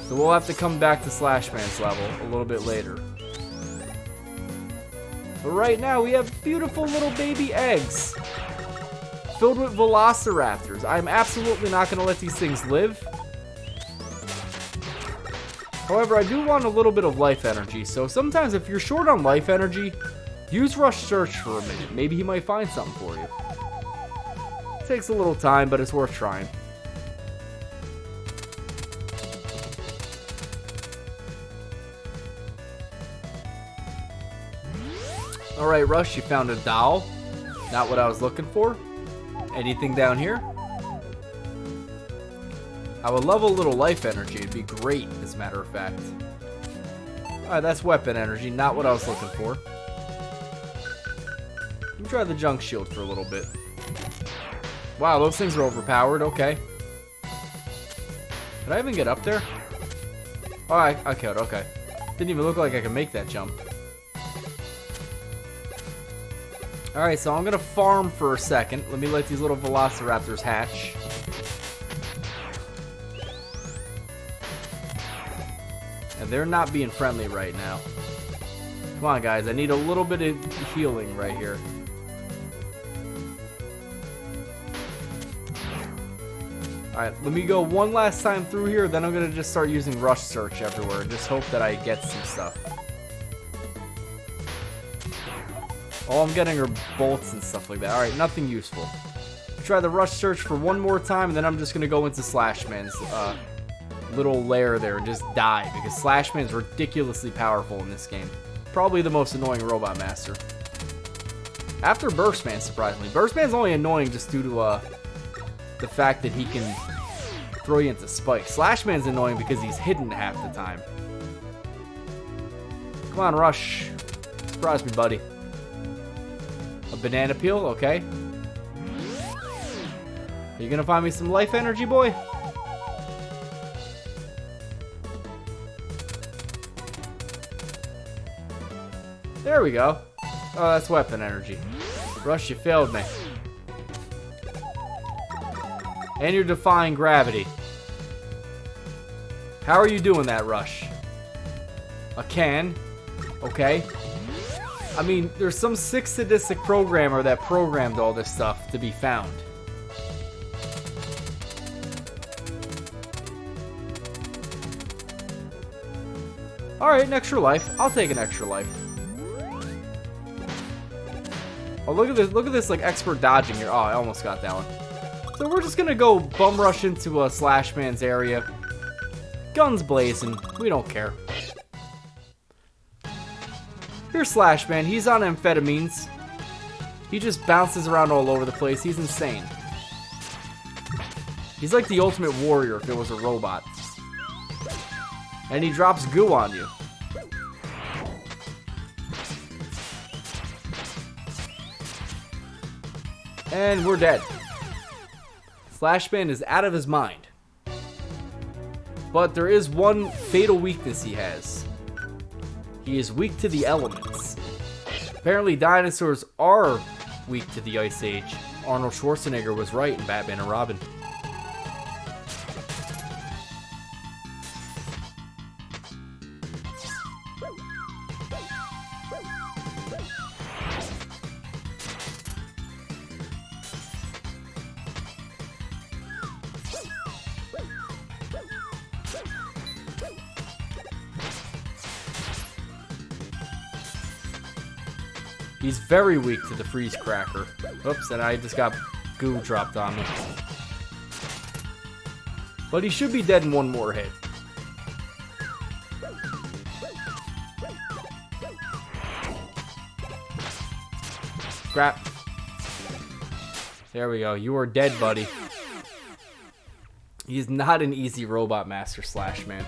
So we'll have to come back to Slashman's level a little bit later. But right now we have beautiful little baby eggs filled with velociraptors. I'm absolutely not going to let these things live. However, I do want a little bit of life energy, so sometimes if you're short on life energy, use Rush Search for a minute. Maybe he might find something for you. It takes a little time, but it's worth trying. Alright, Rush, you found a doll. Not what I was looking for. Anything down here? I would love a little life energy. It'd be great, as a matter of fact. Alright, that's weapon energy. Not what I was looking for. Let me try the junk shield for a little bit. Wow, those things are overpowered. Okay. Did I even get up there? Oh, I could. Okay. Didn't even look like I could make that jump. Alright, so I'm going to farm for a second. Let me let these little velociraptors hatch. And they're not being friendly right now. Come on, guys. I need a little bit of healing right here. Alright, let me go one last time through here, then I'm going to just start using Rush Search everywhere. Just hope that I get some stuff. All I'm getting are bolts and stuff like that. Alright, nothing useful. Try the Rush Search for one more time, and then I'm just going to go into Slashman's little lair there and just die, because Slashman's ridiculously powerful in this game. Probably the most annoying Robot Master. After Burstman, surprisingly. Burstman's only annoying just due to the fact that he can throw you into spikes. Slashman's annoying because he's hidden half the time. Come on, Rush. Surprise me, buddy. A banana peel, okay. Are you gonna find me some life energy, boy? There we go. Oh, that's weapon energy. Rush, you failed me. And you're defying gravity. How are you doing that, Rush? A can. Okay. I mean, there's some sick sadistic programmer that programmed all this stuff to be found. Alright, an extra life. I'll take an extra life. Oh, look at this, like, expert dodging here. Oh, I almost got that one. So we're just gonna go bum rush into a Slash Man's area. Guns blazing. We don't care. Here's Slash Man. He's on amphetamines. He just bounces around all over the place. He's insane. He's like the ultimate warrior if it was a robot. And he drops goo on you. And we're dead. Slashman is out of his mind. But there is one fatal weakness he has. He is weak to the elements. Apparently dinosaurs are weak to the Ice Age. Arnold Schwarzenegger was right in Batman and Robin. He's very weak to the freeze cracker. Oops, and I just got goo dropped on me. But he should be dead in one more hit. Scrap. There we go. You are dead, buddy. He's not an easy robot master, Slash Man.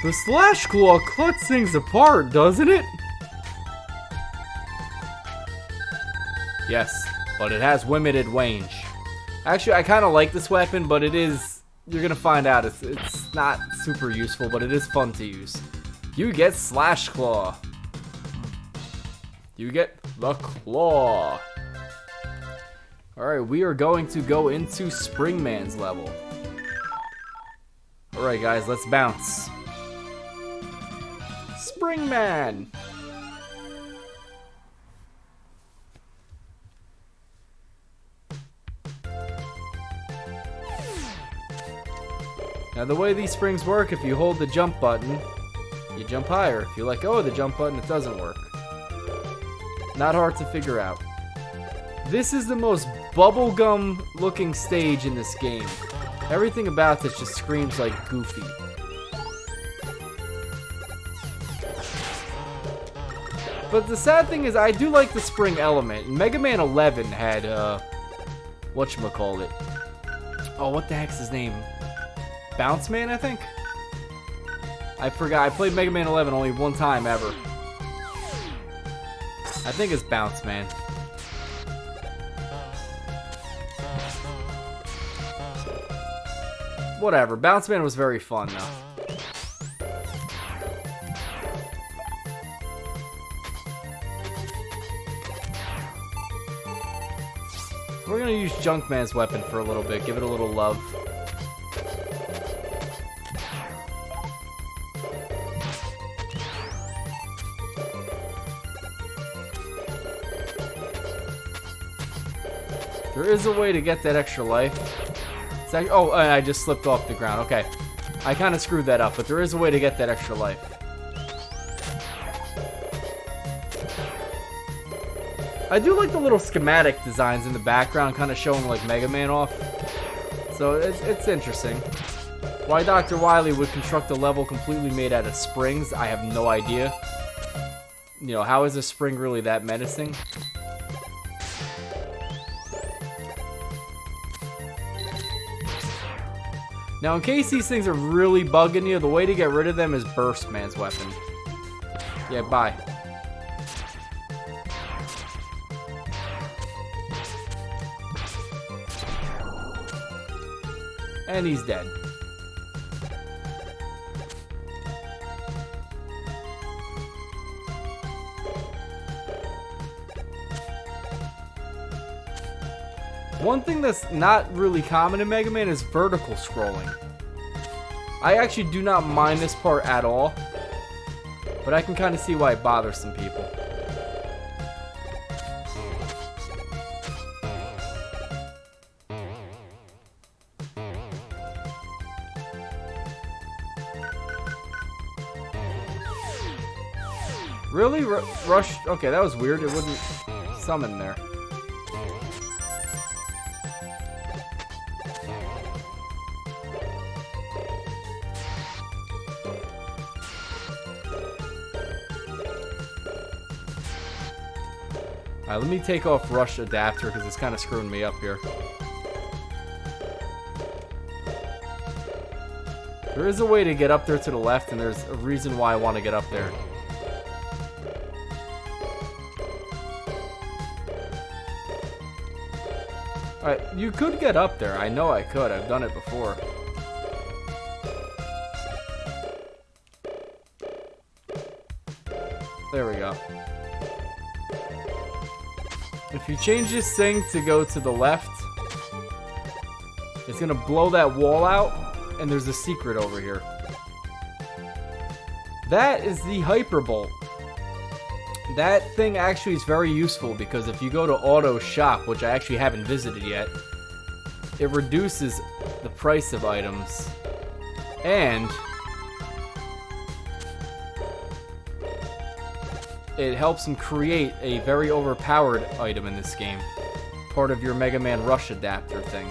The Slash Claw cuts things apart, doesn't it? Yes, but it has limited range. Actually, I kind of like this weapon, but it is... You're gonna find out it's not super useful, but it is fun to use. You get Slash Claw. You get the Claw. Alright, we are going to go into Springman's level. Alright guys, let's bounce. Springman! Now the way these springs work, if you hold the jump button, you jump higher. If you let go of the jump button, it doesn't work. Not hard to figure out. This is the most bubblegum looking stage in this game. Everything about this just screams like Goofy. But the sad thing is, I do like the spring element. Mega Man 11 had, whatchamacallit. Oh, what the heck's his name? Bounce Man, I think? I forgot. I played Mega Man 11 only one time ever. I think it's Bounce Man. Whatever. Bounce Man was very fun, though. We're gonna use Junkman's weapon for a little bit, give it a little love. There is a way to get that extra life. Oh, and I just slipped off the ground. Okay. I kind of screwed that up, but there is a way to get that extra life. I do like the little schematic designs in the background, kind of showing like Mega Man off. So it's interesting. Why Dr. Wily would construct a level completely made out of springs, I have no idea. You know, how is a spring really that menacing? Now, in case these things are really bugging you, the way to get rid of them is Burst Man's weapon. Yeah, bye. And he's dead. One thing that's not really common in Mega Man is vertical scrolling. I actually do not mind this part at all, but I can kind of see why it bothers some people. Really? Rush? Okay, that was weird. It wouldn't summon there. Alright, let me take off Rush Adapter because it's kind of screwing me up here. There is a way to get up there to the left, and there's a reason why I want to get up there. Alright, you could get up there. I know I could. I've done it before. There we go. If you change this thing to go to the left, it's gonna blow that wall out, and there's a secret over here. That is the Hyperbolt. That thing actually is very useful because if you go to Auto Shop, which I actually haven't visited yet, it reduces the price of items, and it helps them create a very overpowered item in this game. Part of your Mega Man Rush Adapter thing.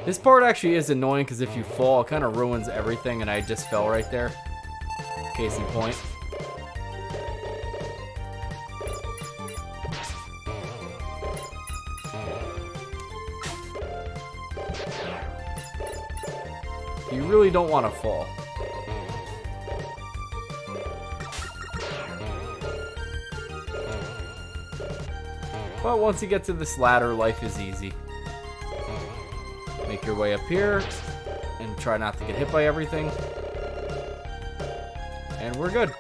This part actually is annoying because if you fall, it kind of ruins everything, and I just fell right there. Case in point. You really don't want to fall. But once you get to this ladder, life is easy. Make your way up here and try not to get hit by everything. And we're good.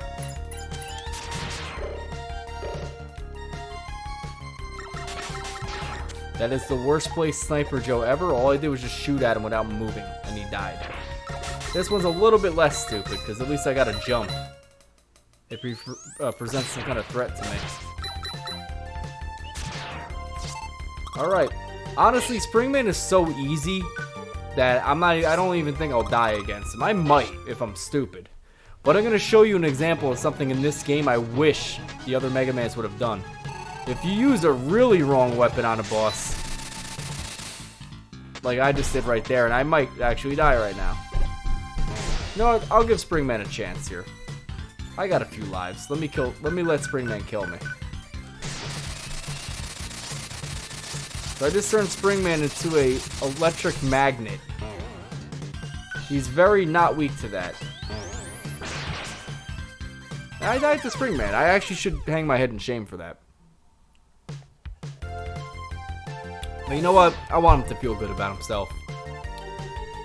That is the worst place Sniper Joe ever. All I did was just shoot at him without moving, and he died. This one's a little bit less stupid, because at least I got a jump. It presents some kind of threat to me. Alright. Honestly, Springman is so easy that I don't even think I'll die against him. I might, if I'm stupid. But I'm going to show you an example of something in this game I wish the other Mega Mans would have done. If you use a really wrong weapon on a boss, like I just did right there, and I might actually die right now. You know what? I'll give Springman a chance here. I got a few lives. Let me let Springman kill me. So I just turned Springman into a electric magnet. He's very not weak to that. I died to Springman. I actually should hang my head in shame for that. But you know what? I want him to feel good about himself.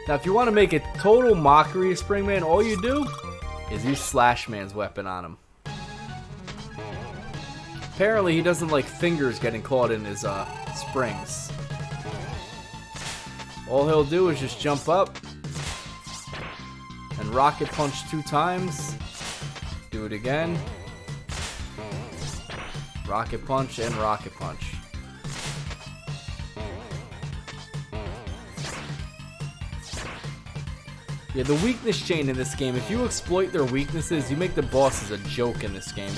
Now, if you want to make a total mockery of Springman, all you do is use Slash Man's weapon on him. Apparently, he doesn't like fingers getting caught in his springs. All he'll do is just jump up and rocket punch 2 times. Do it again. Rocket punch and rocket punch. Yeah, the weakness chain in this game, if you exploit their weaknesses, you make the bosses a joke in this game.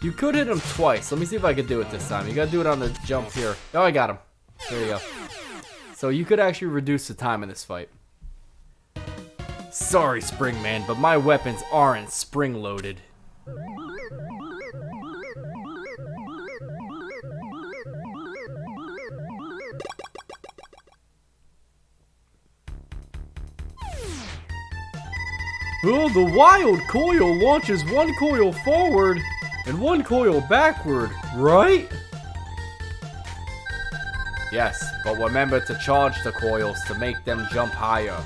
You could hit him twice. Let me see if I could do it this time. You gotta do it on the jump here. Oh, I got him. There you go. So you could actually reduce the time in this fight. Sorry, Springman, but my weapons aren't spring-loaded. Oh, the wild coil launches 1 coil forward and 1 coil backward, right? Yes, but remember to charge the coils to make them jump higher.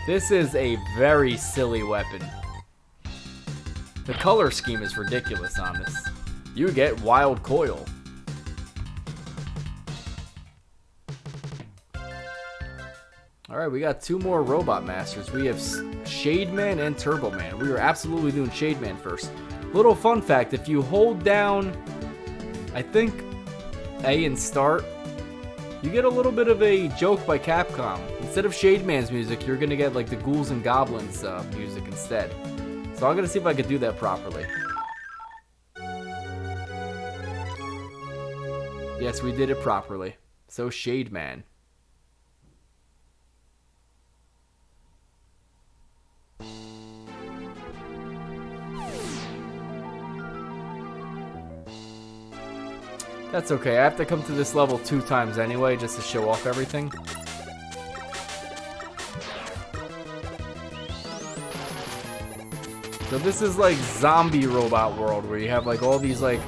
This is a very silly weapon. The color scheme is ridiculous on this. You get Wild Coil. Alright, we got 2 more Robot Masters. We have Shade Man and Turbo Man. We are absolutely doing Shade Man first. Little fun fact, if you hold down, I think, A and start, you get a little bit of a joke by Capcom. Instead of Shade Man's music, you're going to get like the Ghouls and Goblins music instead. So I'm going to see if I can do that properly. Yes, we did it properly. So Shade Man. That's okay, I have to come to this level 2 times anyway, just to show off everything. So this is like zombie robot world, where you have like all these like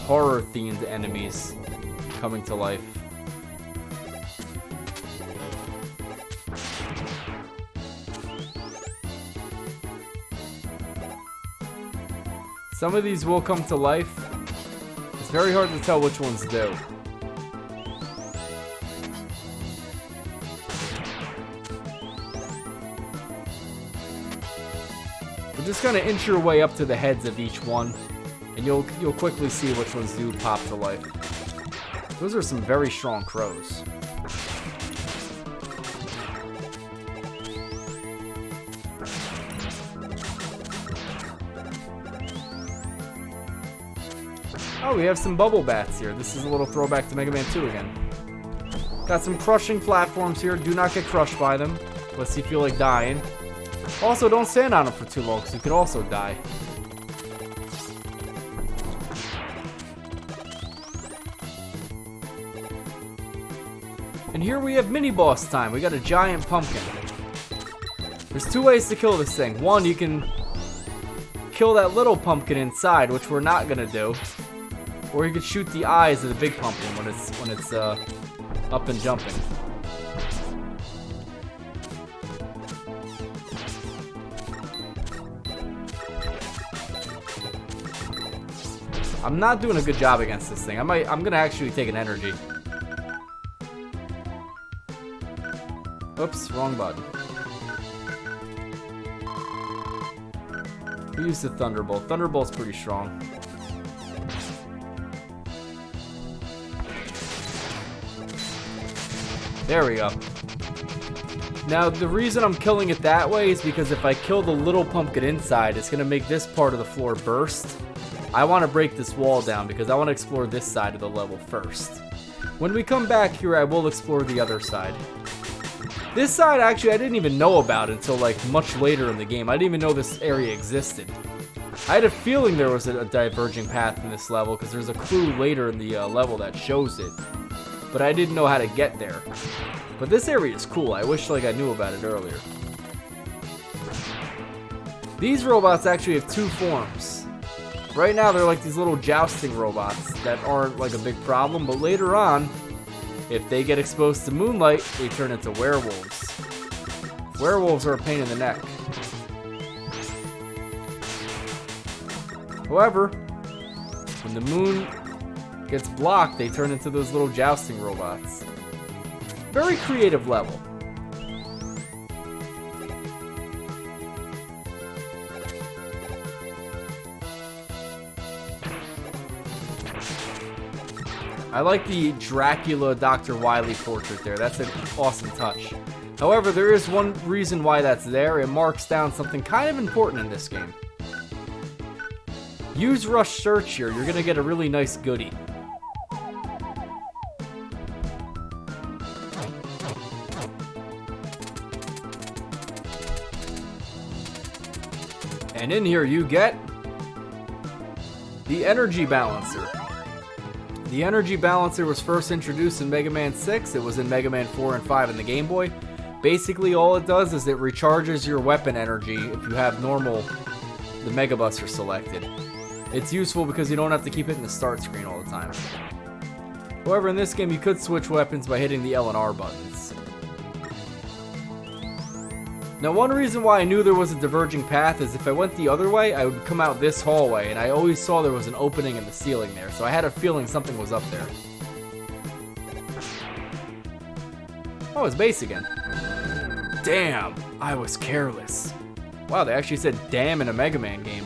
horror themed enemies coming to life. Some of these will come to life. It's very hard to tell which ones do. We're just gonna inch your way up to the heads of each one, and you'll quickly see which ones do pop to life. Those are some very strong crows. Oh, we have some bubble bats here. This is a little throwback to Mega Man 2 again. Got some crushing platforms here. Do not get crushed by them unless you feel like dying. Also, don't stand on them for too long because you could also die. And here we have mini-boss time. We got a giant pumpkin. There's 2 ways to kill this thing. One, you can kill that little pumpkin inside, which we're not gonna do. Or you could shoot the eyes of the big pumpkin when it's up and jumping. I'm not doing a good job against this thing. I'm gonna actually take an energy. Oops, wrong button. We used the Thunderbolt. Thunderbolt's pretty strong. There we go. Now, the reason I'm killing it that way is because if I kill the little pumpkin inside, it's going to make this part of the floor burst. I want to break this wall down because I want to explore this side of the level first. When we come back here, I will explore the other side. This side, actually, I didn't even know about until like much later in the game. I didn't even know this area existed. I had a feeling there was a diverging path in this level because there's a clue later in the level that shows it. But I didn't know how to get there. But this area is cool. I wish like I knew about it earlier. These robots actually have 2 forms. Right now they're like these little jousting robots that aren't like a big problem, but later on, if they get exposed to moonlight, they turn into werewolves. Werewolves are a pain in the neck. However, when the moon gets blocked, they turn into those little jousting robots. Very creative level. I like the Dracula Dr. Wily portrait there. That's an awesome touch. However, there is one reason why that's there. It marks down something kind of important in this game. Use Rush Search here. You're going to get a really nice goodie. And in here you get the Energy Balancer. The Energy Balancer was first introduced in Mega Man 6. It was in Mega Man 4 and 5 in the Game Boy. Basically all it does is it recharges your weapon energy if you have the Mega Buster selected. It's useful because you don't have to keep hitting the start screen all the time. However, in this game you could switch weapons by hitting the L and R buttons. Now, one reason why I knew there was a diverging path is if I went the other way, I would come out this hallway, and I always saw there was an opening in the ceiling there, so I had a feeling something was up there. Oh, it's base again. Damn, I was careless. Wow, they actually said damn in a Mega Man game.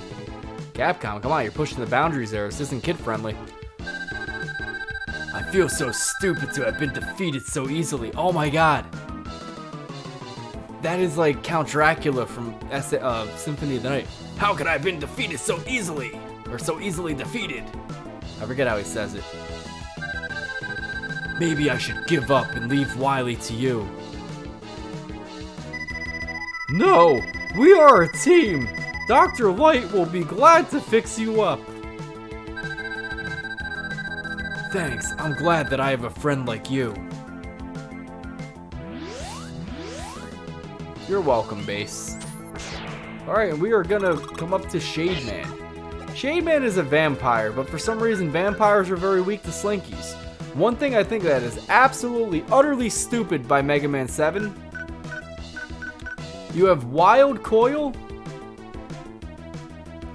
Capcom, come on, you're pushing the boundaries there. This isn't kid-friendly. I feel so stupid to have been defeated so easily. Oh my god. That is like Count Dracula from Symphony of the Night. How could I have been defeated so easily? Or so easily defeated? I forget how he says it. Maybe I should give up and leave Wily to you. No! We are a team! Dr. Light will be glad to fix you up. Thanks, I'm glad that I have a friend like you. You're welcome, Base. Alright, and we are gonna come up to Shade Man. Shade Man is a vampire, but for some reason vampires are very weak to Slinkies. One thing I think that is absolutely, utterly stupid by Mega Man 7. You have Wild Coil.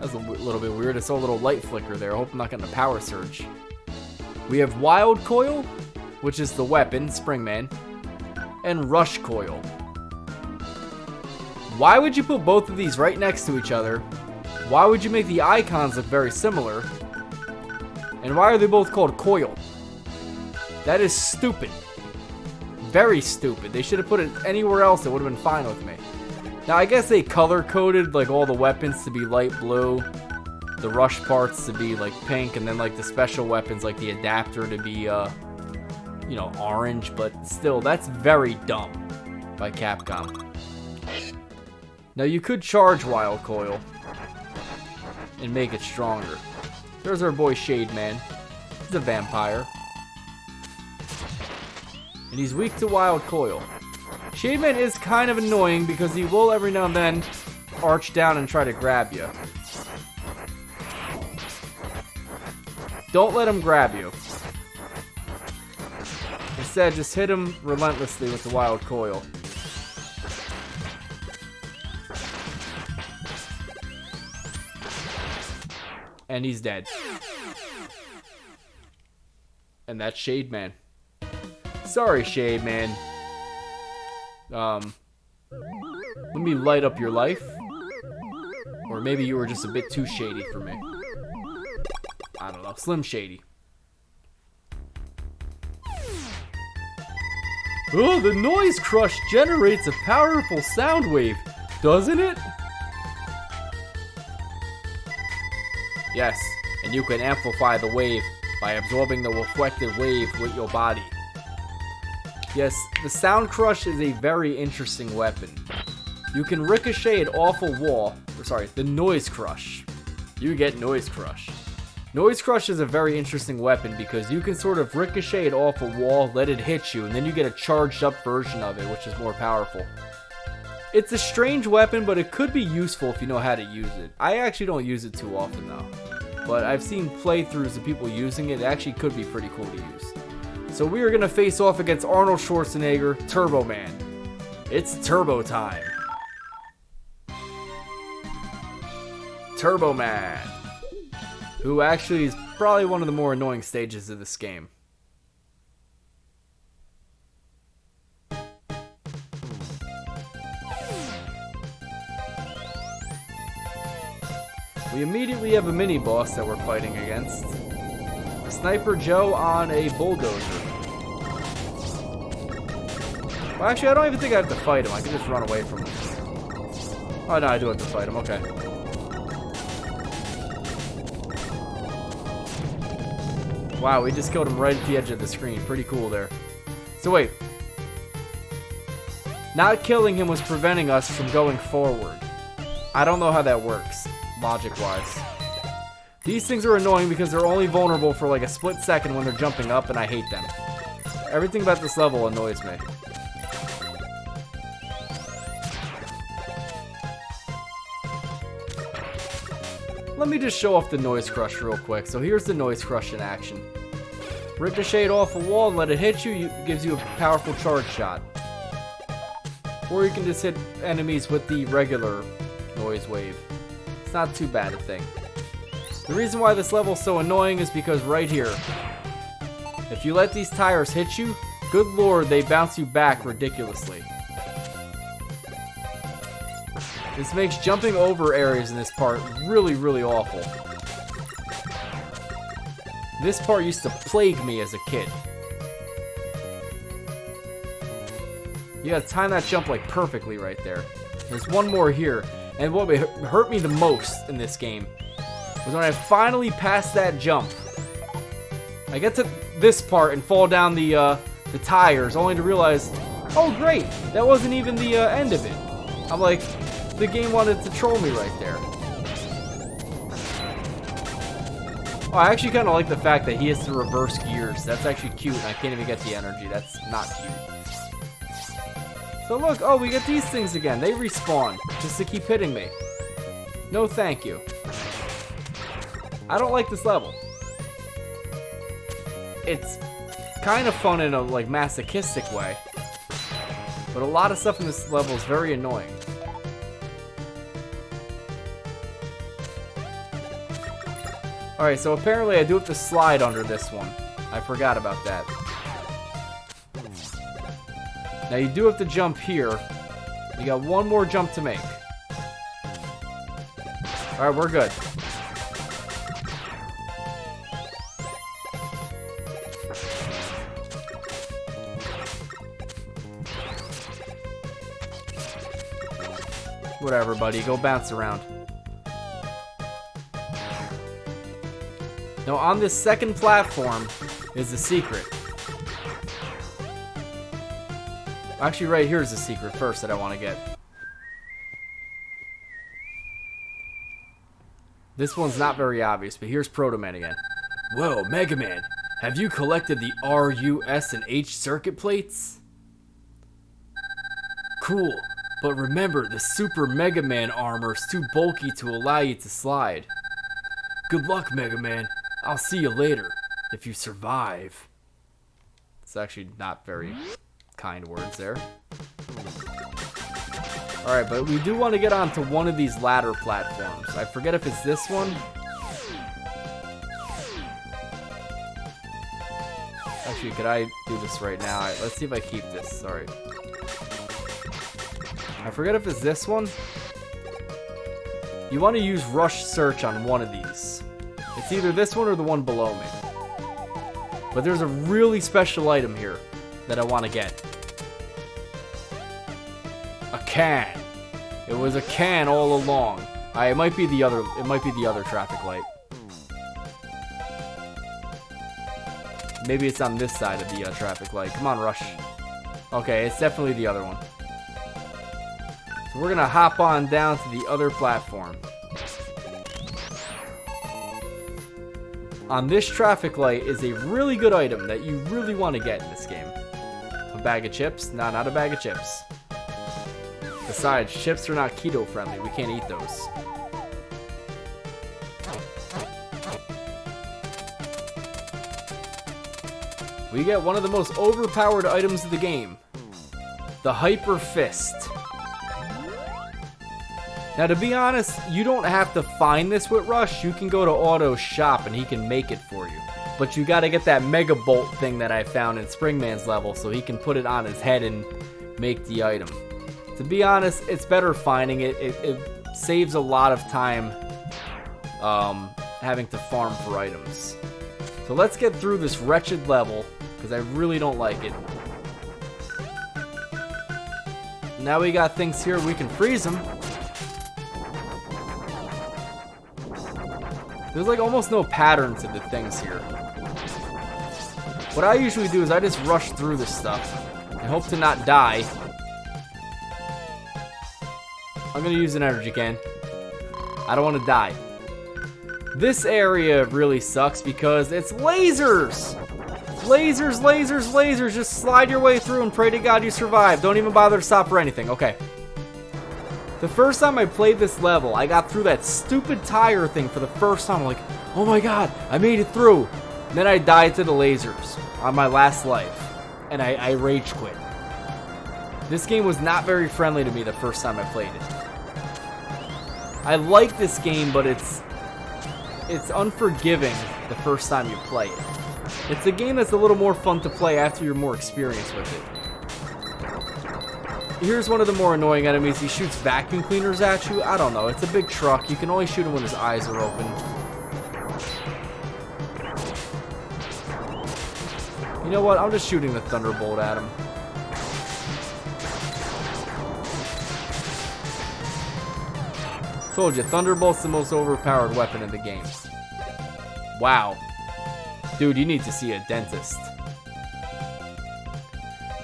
That's a little bit weird. I saw a little light flicker there. I hope I'm not getting a power surge. We have Wild Coil, which is the weapon, Springman, and Rush Coil. Why would you put both of these right next to each other? Why would you make the icons look very similar? And why are they both called Coil? That is stupid. Very stupid. They should have put it anywhere else. It would have been fine with me. Now, I guess they color-coded like all the weapons to be light blue, the rush parts to be like pink, and then like the special weapons like the adapter to be, you know, orange. But still, that's very dumb by Capcom. Now, you could charge Wild Coil and make it stronger. There's our boy Shade Man. He's a vampire. And he's weak to Wild Coil. Shade Man is kind of annoying because he will every now and then arch down and try to grab you. Don't let him grab you. Instead, just hit him relentlessly with the Wild Coil. And he's dead. And that's Shade Man. Sorry, Shade Man. Let me light up your life. Or maybe you were just a bit too shady for me. I don't know. Slim Shady. Oh, the Noise Crush generates a powerful sound wave, doesn't it? Yes, and you can amplify the wave by absorbing the reflected wave with your body. Yes, the Sound Crush is a very interesting weapon. You can ricochet it off a wall. The Noise Crush. You get Noise Crush. Noise Crush is a very interesting weapon because you can sort of ricochet it off a wall, let it hit you, and then you get a charged up version of it, which is more powerful. It's a strange weapon, but it could be useful if you know how to use it. I actually don't use it too often though. But I've seen playthroughs of people using it. It actually could be pretty cool to use. So we are going to face off against Arnold Schwarzenegger, Turbo Man. It's Turbo time. Turbo Man. Who actually is probably one of the more annoying stages of this game. We immediately have a mini-boss that we're fighting against. Sniper Joe on a bulldozer. Well, actually, I don't even think I have to fight him. I can just run away from him. Oh, no, I do have to fight him. Okay. Wow, we just killed him right at the edge of the screen. Pretty cool there. So, wait. Not killing him was preventing us from going forward. I don't know how that works, logic-wise. These things are annoying because they're only vulnerable for like a split second when they're jumping up, and I hate them. Everything about this level annoys me. Let me just show off the Noise Crush real quick. So here's the Noise Crush in action. Ricochet it off a wall and let it hit you, gives you a powerful charge shot. Or you can just hit enemies with the regular noise wave. It's not too bad a thing. The reason why this level is so annoying is because right here, if you let these tires hit you, good lord, they bounce you back ridiculously. This makes jumping over areas in this part really, really awful. This part used to plague me as a kid. You gotta time that jump like perfectly right there. There's one more here, and what hurt me the most in this game was when I finally passed that jump. I get to this part and fall down the tires, only to realize, oh great, that wasn't even the end of it. I'm like, the game wanted to troll me right there. Oh, I actually kind of like the fact that he has to reverse gears. That's actually cute, and I can't even get the energy. That's not cute. So look, oh, we get these things again. They respawn just to keep hitting me. No thank you. I don't like this level. It's kind of fun in a like masochistic way, but a lot of stuff in this level is very annoying. Alright, so apparently I do have to slide under this one. I forgot about that. Now you do have to jump here. You got one more jump to make. Alright, we're good. Whatever, buddy. Go bounce around. Now, on this second platform is the secret. Actually, right here is the secret first that I want to get. This one's not very obvious, but here's Proto Man again. Whoa, Mega Man, have you collected the R, U, S, and H circuit plates? Cool, but remember, the Super Mega Man armor is too bulky to allow you to slide. Good luck, Mega Man. I'll see you later, if you survive. It's actually not very kind words there. Alright, but we do want to get onto one of these ladder platforms. I forget if it's this one. Actually, could I do this right now? Right, let's see if I keep this. Sorry. I forget if it's this one. You want to use Rush Search on one of these. It's either this one or the one below me. But there's a really special item here that I want to get. A can. It was a can all along. It might be the other. It might be the other traffic light. Maybe it's on this side of the traffic light. Come on, Rush. Okay, it's definitely the other one. So we're gonna hop on down to the other platform. On this traffic light is a really good item that you really want to get in this game. A bag of chips? No, not a bag of chips. Besides, chips are not keto friendly. We can't eat those. We get one of the most overpowered items of the game. The Hyper Fist. Now, to be honest, you don't have to find this with Rush. You can go to Auto's shop and he can make it for you. But you gotta get that Mega Bolt thing that I found in Springman's level so he can put it on his head and make the item. To be honest, it's better finding it. It saves a lot of time having to farm for items. So let's get through this wretched level, because I really don't like it. Now we got things here, we can freeze them. There's like almost no pattern to the things here. What I usually do is I just rush through this stuff and hope to not die. I'm gonna use an energy can. I don't want to die. This area really sucks because it's lasers! Lasers, lasers, lasers. Just slide your way through and pray to God you survive. Don't even bother to stop for anything. Okay. The first time I played this level, I got through that stupid tire thing for the first time. I'm like, oh my god, I made it through. And then I died to the lasers on my last life. And I rage quit. This game was not very friendly to me the first time I played it. I like this game, but it's unforgiving the first time you play it. It's a game that's a little more fun to play after you're more experienced with it. Here's one of the more annoying enemies. He shoots vacuum cleaners at you. I don't know. It's a big truck. You can only shoot him when his eyes are open. You know what? I'm just shooting the thunderbolt at him. Told you, Thunderbolt's the most overpowered weapon in the game. Wow. Dude, you need to see a dentist.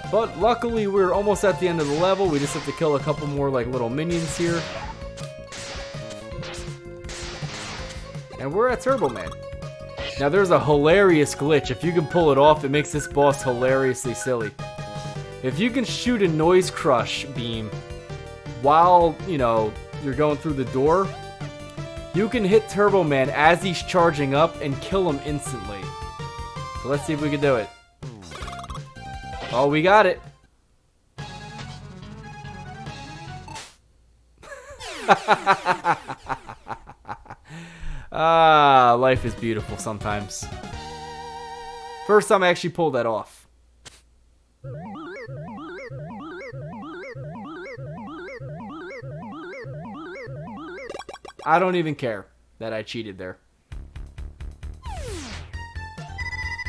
But luckily, we're almost at the end of the level. We just have to kill a couple more like little minions here. And we're at Turbo Man. Now there's a hilarious glitch. If you can pull it off, it makes this boss hilariously silly. If you can shoot a noise crush beam while, you know, you're going through the door, you can hit Turbo Man as he's charging up and kill him instantly. So let's see if we can do it. Oh, we got it. Ah, life is beautiful sometimes. First time I actually pulled that off. I don't even care that I cheated there.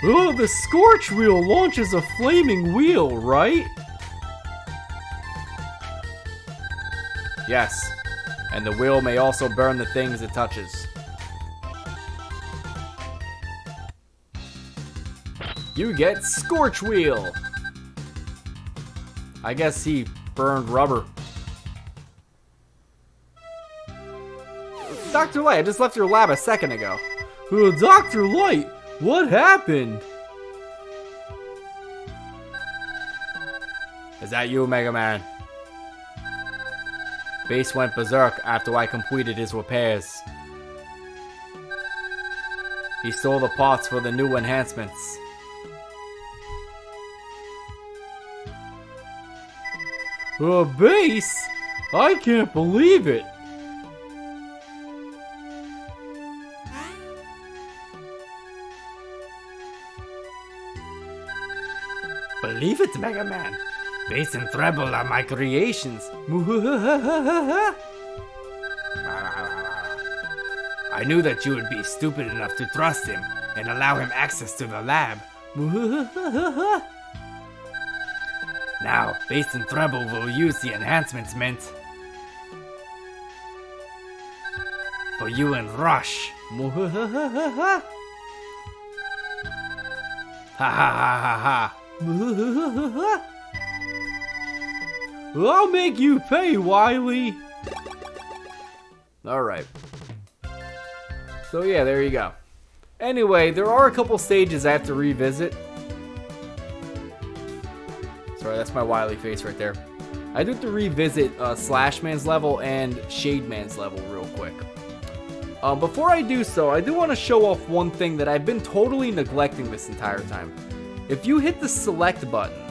Oh, the Scorch Wheel launches a flaming wheel, right? Yes, and the wheel may also burn the things it touches. You get Scorch Wheel. I guess he burned rubber. Dr. Light, I just left your lab a second ago. Dr. Light, what happened? Is that you, Mega Man? Base went berserk after I completed his repairs. He stole the parts for the new enhancements. Base? I can't believe it. Believe it, Mega Man. Bass and treble are my creations. I knew that you would be stupid enough to trust him and allow him access to the lab. Now, bass and treble will use the enhancements meant for you and Rush. Ha ha ha ha ha. I'll make you pay, Wily. Alright. So yeah, there you go. Anyway, there are a couple stages I have to revisit. Sorry, that's my Wily face right there. I do have to revisit Slash Man's level and Shade Man's level real quick. Before I do so, I do want to show off one thing that I've been totally neglecting this entire time. If you hit the select button,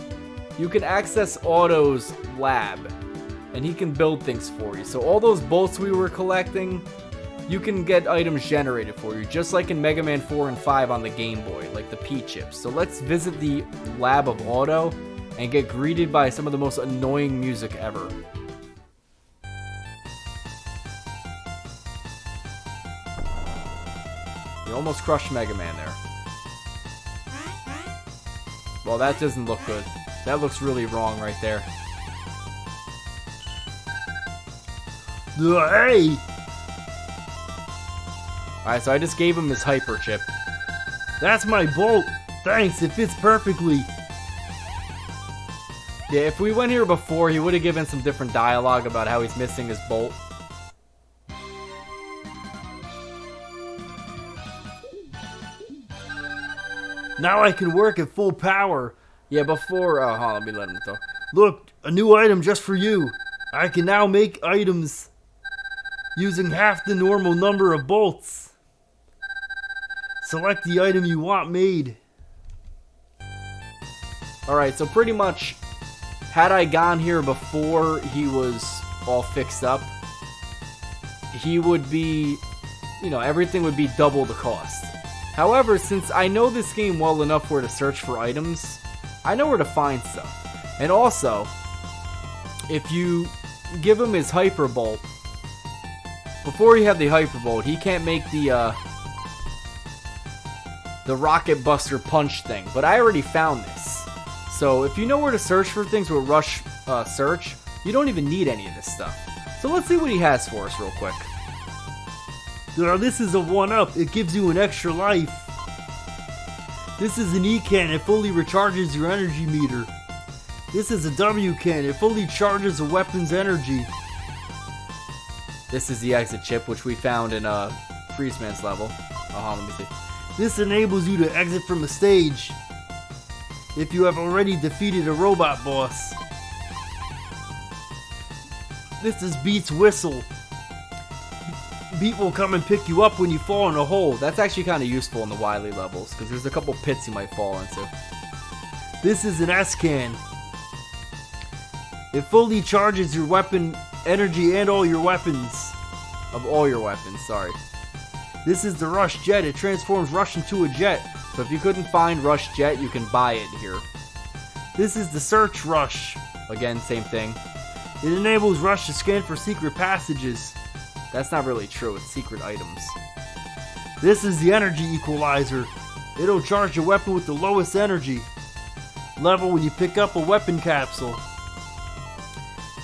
you can access Otto's lab, and he can build things for you. So all those bolts we were collecting, you can get items generated for you, just like in Mega Man 4 and 5 on the Game Boy, like the P-chips. So let's visit the lab of Otto and get greeted by some of the most annoying music ever. You almost crushed Mega Man there. Well, that doesn't look good. That looks really wrong right there. Hey! Alright, so I just gave him this hyper chip. That's my bolt! Thanks, it fits perfectly! Yeah, if we went here before, he would have given some different dialogue about how he's missing his bolt. Now I can work at full power. Yeah, before... hold on, let me let him talk. Look, a new item just for you. I can now make items using half the normal number of bolts. Select the item you want made. Alright, so pretty much had I gone here before he was all fixed up, he would be, you know, everything would be double the cost. However, since I know this game well enough where to search for items, I know where to find stuff. And also, if you give him his Hyper Bolt, before you have the Hyper Bolt, he can't make the Rocket Buster punch thing. But I already found this. So if you know where to search for things with Rush Search, you don't even need any of this stuff. So let's see what he has for us real quick. Now this is a 1-up. It gives you an extra life. This is an E can. It fully recharges your energy meter. This is a W can. It fully charges a weapon's energy. This is the exit chip, which we found in Freeze Man's level. Let me see. This enables you to exit from a stage if you have already defeated a robot boss. This is Beat's whistle. Beat will come and pick you up when you fall in a hole. That's actually kind of useful in the Wily levels, because there's a couple pits you might fall into. This is an S-Can. It fully charges your weapon energy and all your weapons. Of all your weapons, sorry. This is the Rush Jet. It transforms Rush into a jet. So if you couldn't find Rush Jet, you can buy it here. This is the Search Rush. Again, same thing. It enables Rush to scan for secret passages. That's not really true, it's secret items. This is the Energy Equalizer. It'll charge your weapon with the lowest energy level when you pick up a weapon capsule.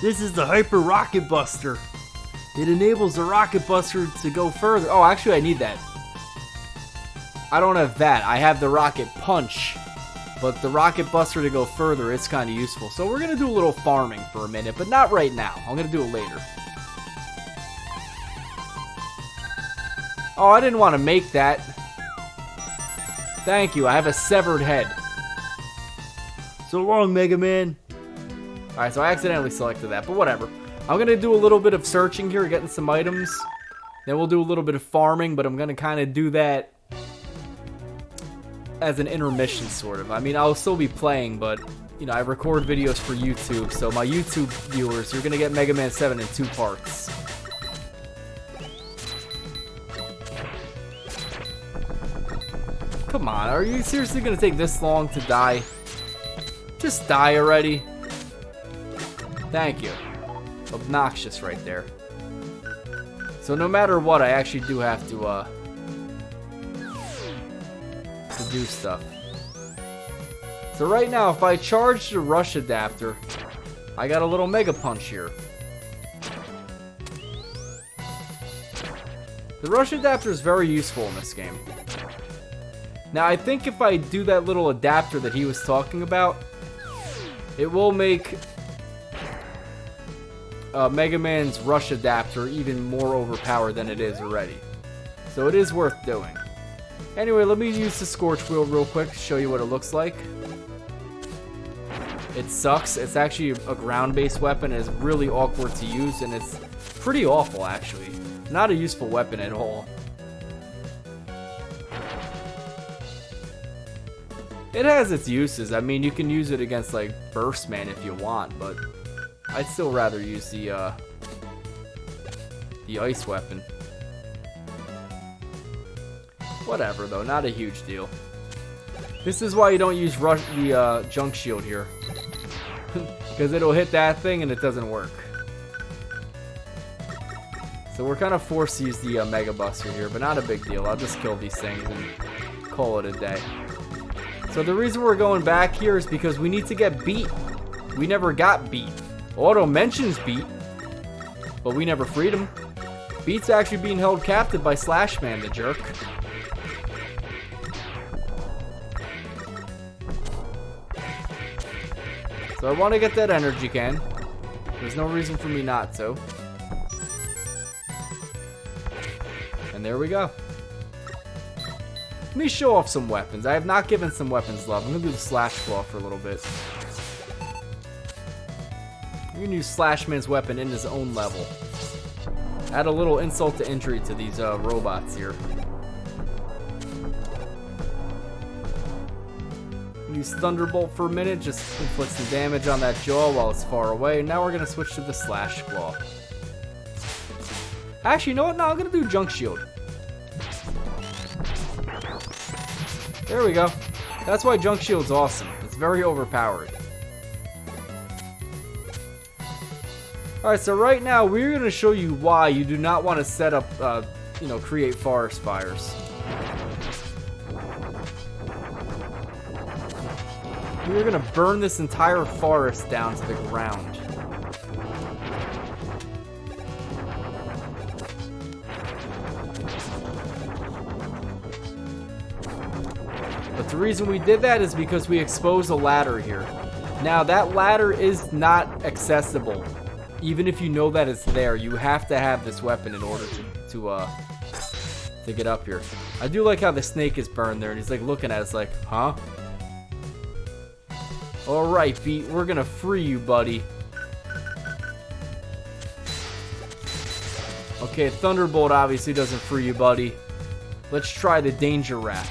This is the Hyper Rocket Buster. It enables the Rocket Buster to go further. Oh, actually I need that. I don't have that. I have the Rocket Punch. But the Rocket Buster to go further, it's kind of useful. So we're going to do a little farming for a minute, but not right now. I'm going to do it later. Oh, I didn't want to make that. Thank you. I have a severed head. So long, Mega Man. Alright, so I accidentally selected that, but whatever. I'm going to do a little bit of searching here, getting some items. Then we'll do a little bit of farming, but I'm going to kind of do that as an intermission, sort of. I mean, I'll still be playing, but, you know, I record videos for YouTube, so my YouTube viewers, you're going to get Mega Man 7 in 2 parts. Come on, are you seriously going to take this long to die? Just die already. Thank you. Obnoxious right there. So no matter what, I actually do have to do stuff. So right now, if I charge the Rush Adapter, I got a little Mega Punch here. The Rush Adapter is very useful in this game. Now, I think if I do that little adapter that he was talking about, it will make Mega Man's Rush Adapter even more overpowered than it is already. So it is worth doing. Anyway, let me use the Scorch Wheel real quick to show you what it looks like. It sucks. It's actually a ground-based weapon. It's really awkward to use, and it's pretty awful, actually. Not a useful weapon at all. It has its uses. I mean, you can use it against, like, Burst Man if you want, but I'd still rather use the ice weapon. Whatever, though. Not a huge deal. This is why you don't use the Junk Shield here. Because it'll hit that thing and it doesn't work. So we're kind of forced to use the Mega Buster here, but not a big deal. I'll just kill these things and call it a day. So the reason we're going back here is because we need to get Beat. We never got Beat. Auto mentions Beat, but we never freed him. Beat's actually being held captive by Slash Man, the jerk. So I want to get that energy can. There's no reason for me not to. And there we go. Let me show off some weapons. I have not given some weapons love. I'm going to do the Slash Claw for a little bit. I'm going to use Slash Man's weapon in his own level. Add a little insult to injury to these robots here. use Thunderbolt for a minute, just inflict some damage on that jaw while it's far away. Now we're gonna switch to the Slash Claw. Actually, you know what? No, I'm gonna do Junk Shield. There we go. That's why Junk Shield's awesome. It's very overpowered. Alright, so right now we're going to show you why you do not want to set up, create forest fires. We're going to burn this entire forest down to the ground. But the reason we did that is because we exposed a ladder here. Now that ladder is not accessible. Even if you know that it's there, you have to have this weapon in order to get up here. I do like how the snake is burned there, and he's like looking at us like, huh? Alright, Beat, we're gonna free you, buddy. Okay, Thunderbolt obviously doesn't free you, buddy. Let's try the Danger Wrap.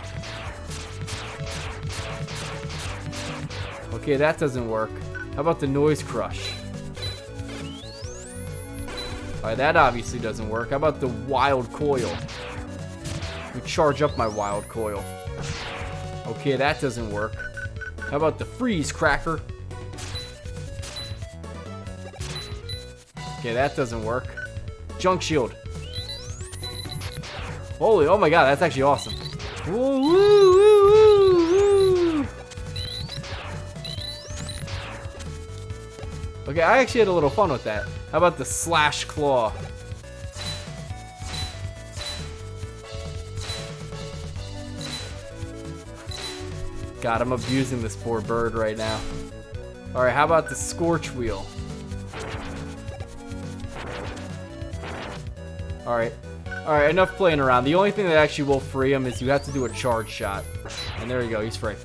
Okay, that doesn't work. How about the Noise Crush? Alright, that obviously doesn't work. How about the Wild Coil? Let me charge up my Wild Coil. Okay, that doesn't work. How about the Freeze Cracker? Okay, that doesn't work. Junk Shield. Holy, oh my god, that's actually awesome. Woo, woo, woo, woo, woo. Okay, I actually had a little fun with that. How about the Slash Claw? God, I'm abusing this poor bird right now. Alright, how about the Scorch Wheel? Alright. Alright, enough playing around. The only thing that actually will free him is you have to do a charge shot. And there you go, he's free.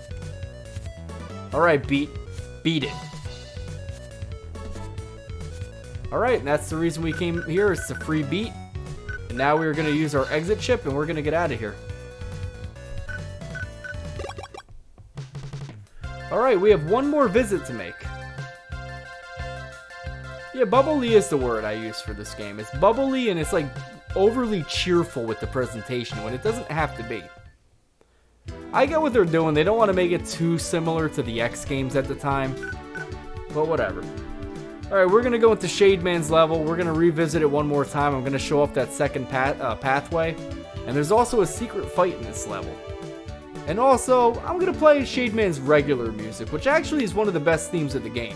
Alright, Beat it. Alright, and that's the reason we came here, is to free Beat. And now we're going to use our exit chip and we're going to get out of here. Alright, we have one more visit to make. Yeah, bubbly is the word I use for this game. It's bubbly and it's like overly cheerful with the presentation when it doesn't have to be. I get what they're doing. They don't want to make it too similar to the X games at the time. But whatever. Alright, we're going to go into Shade Man's level. We're going to revisit it one more time. I'm going to show off that second pathway. And there's also a secret fight in this level. And also, I'm going to play Shade Man's regular music, which actually is one of the best themes of the game.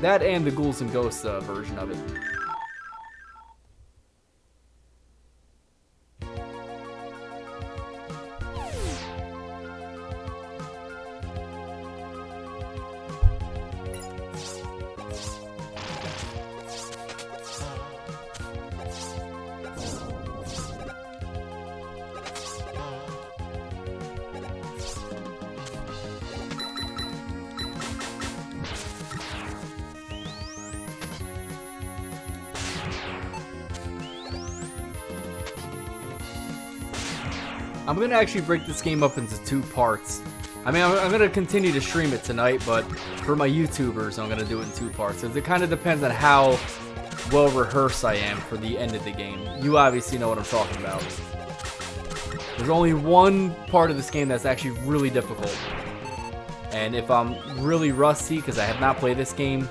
That and the Ghouls and Ghosts version of it. I'm going to actually break this game up into two parts. I mean, I'm going to continue to stream it tonight, but for my YouTubers, I'm going to do it in two parts. It kind of depends on how well rehearsed I am for the end of the game. You obviously know what I'm talking about. There's only one part of this game that's actually really difficult. And if I'm really rusty, because I have not played this game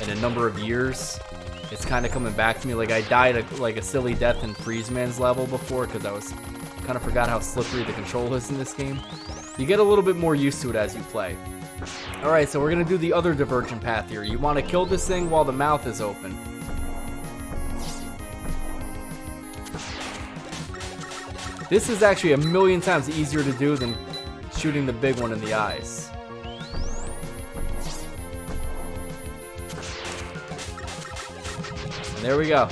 in a number of years, it's kind of coming back to me. Like, I died like a silly death in Freeze Man's level before, because I was kind of forgot how slippery the control is in this game. You get a little bit more used to it as you play. Alright, so we're going to do the other divergent path here. You want to kill this thing while the mouth is open. This is actually a million times easier to do than shooting the big one in the eyes. And there we go.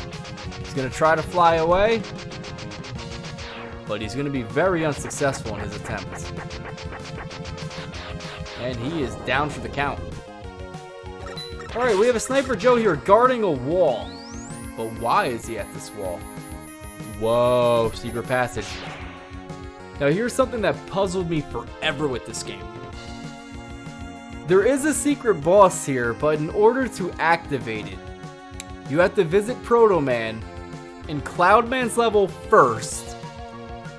He's going to try to fly away, but he's going to be very unsuccessful in his attempts. And he is down for the count. Alright, we have a Sniper Joe here guarding a wall. But why is he at this wall? Whoa, secret passage. Now here's something that puzzled me forever with this game. There is a secret boss here, but in order to activate it, you have to visit Proto Man in Cloud Man's level first,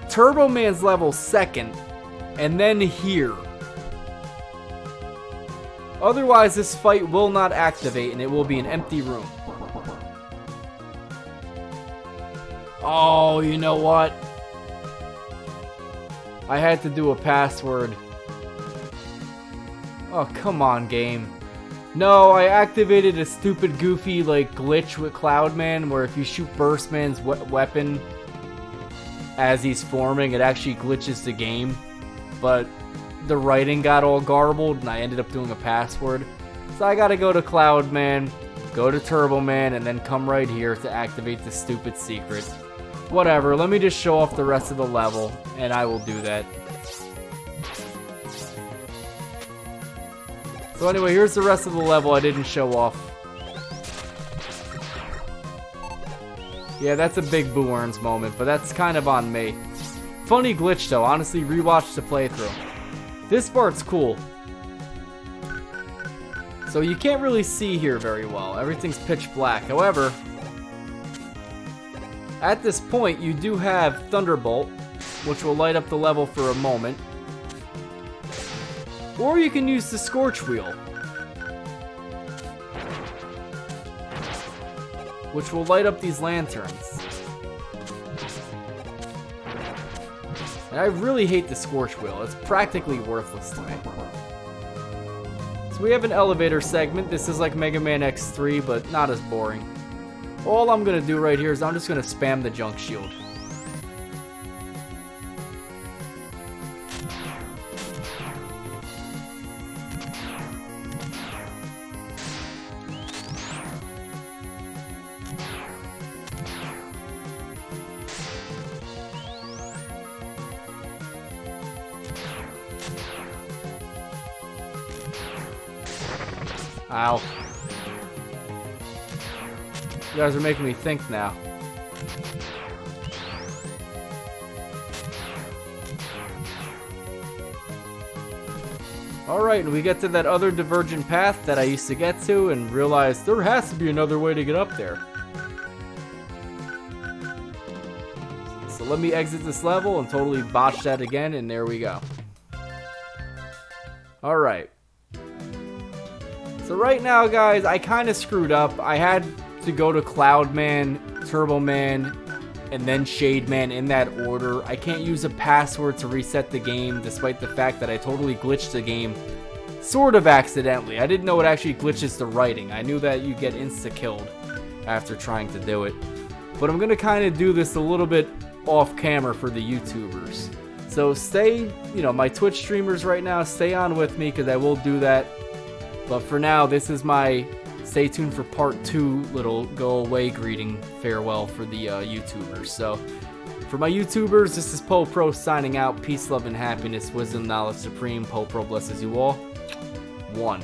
Turbo Man's level second, and then here. Otherwise, this fight will not activate and it will be an empty room. Oh, you know what? I had to do a password. Oh, come on, game. No, I activated a stupid goofy like glitch with Cloudman where if you shoot Burstman's weapon as he's forming, it actually glitches the game. But the writing got all garbled and I ended up doing a password. So I gotta go to Cloudman, go to Turbo Man, and then come right here to activate the stupid secret. Whatever, let me just show off the rest of the level, and I will do that. So anyway, here's the rest of the level I didn't show off. Yeah, that's a big Boo Earns moment, but that's kind of on me. Funny glitch though, honestly, rewatch the playthrough. This part's cool. So you can't really see here very well. Everything's pitch black. However, at this point, you do have Thunderbolt, which will light up the level for a moment. Or you can use the Scorch Wheel, which will light up these lanterns. And I really hate the Scorch Wheel. It's practically worthless to me. So we have an elevator segment. This is like Mega Man X3, but not as boring. All I'm going to do right here is I'm just going to spam the junk shield. Ow. You guys are making me think now. Alright, and we get to that other divergent path that I used to get to and realize there has to be another way to get up there. So let me exit this level and totally botch that again, and there we go. Alright. So right now, guys, I kind of screwed up. I had to go to Cloudman, Turbo Man, and then Shade Man in that order. I can't use a password to reset the game, despite the fact that I totally glitched the game, sort of accidentally. I didn't know it actually glitches the writing. I knew that you get insta-killed after trying to do it. But I'm going to kind of do this a little bit off camera for the YouTubers. So stay, my Twitch streamers right now, stay on with me because I will do that. But for now, this is my stay tuned for part 2 little go away greeting farewell for the YouTubers. So for my YouTubers, this is Poe Pro signing out. Peace, love, and happiness. Wisdom, knowledge supreme. Poe Pro blesses you all. 1.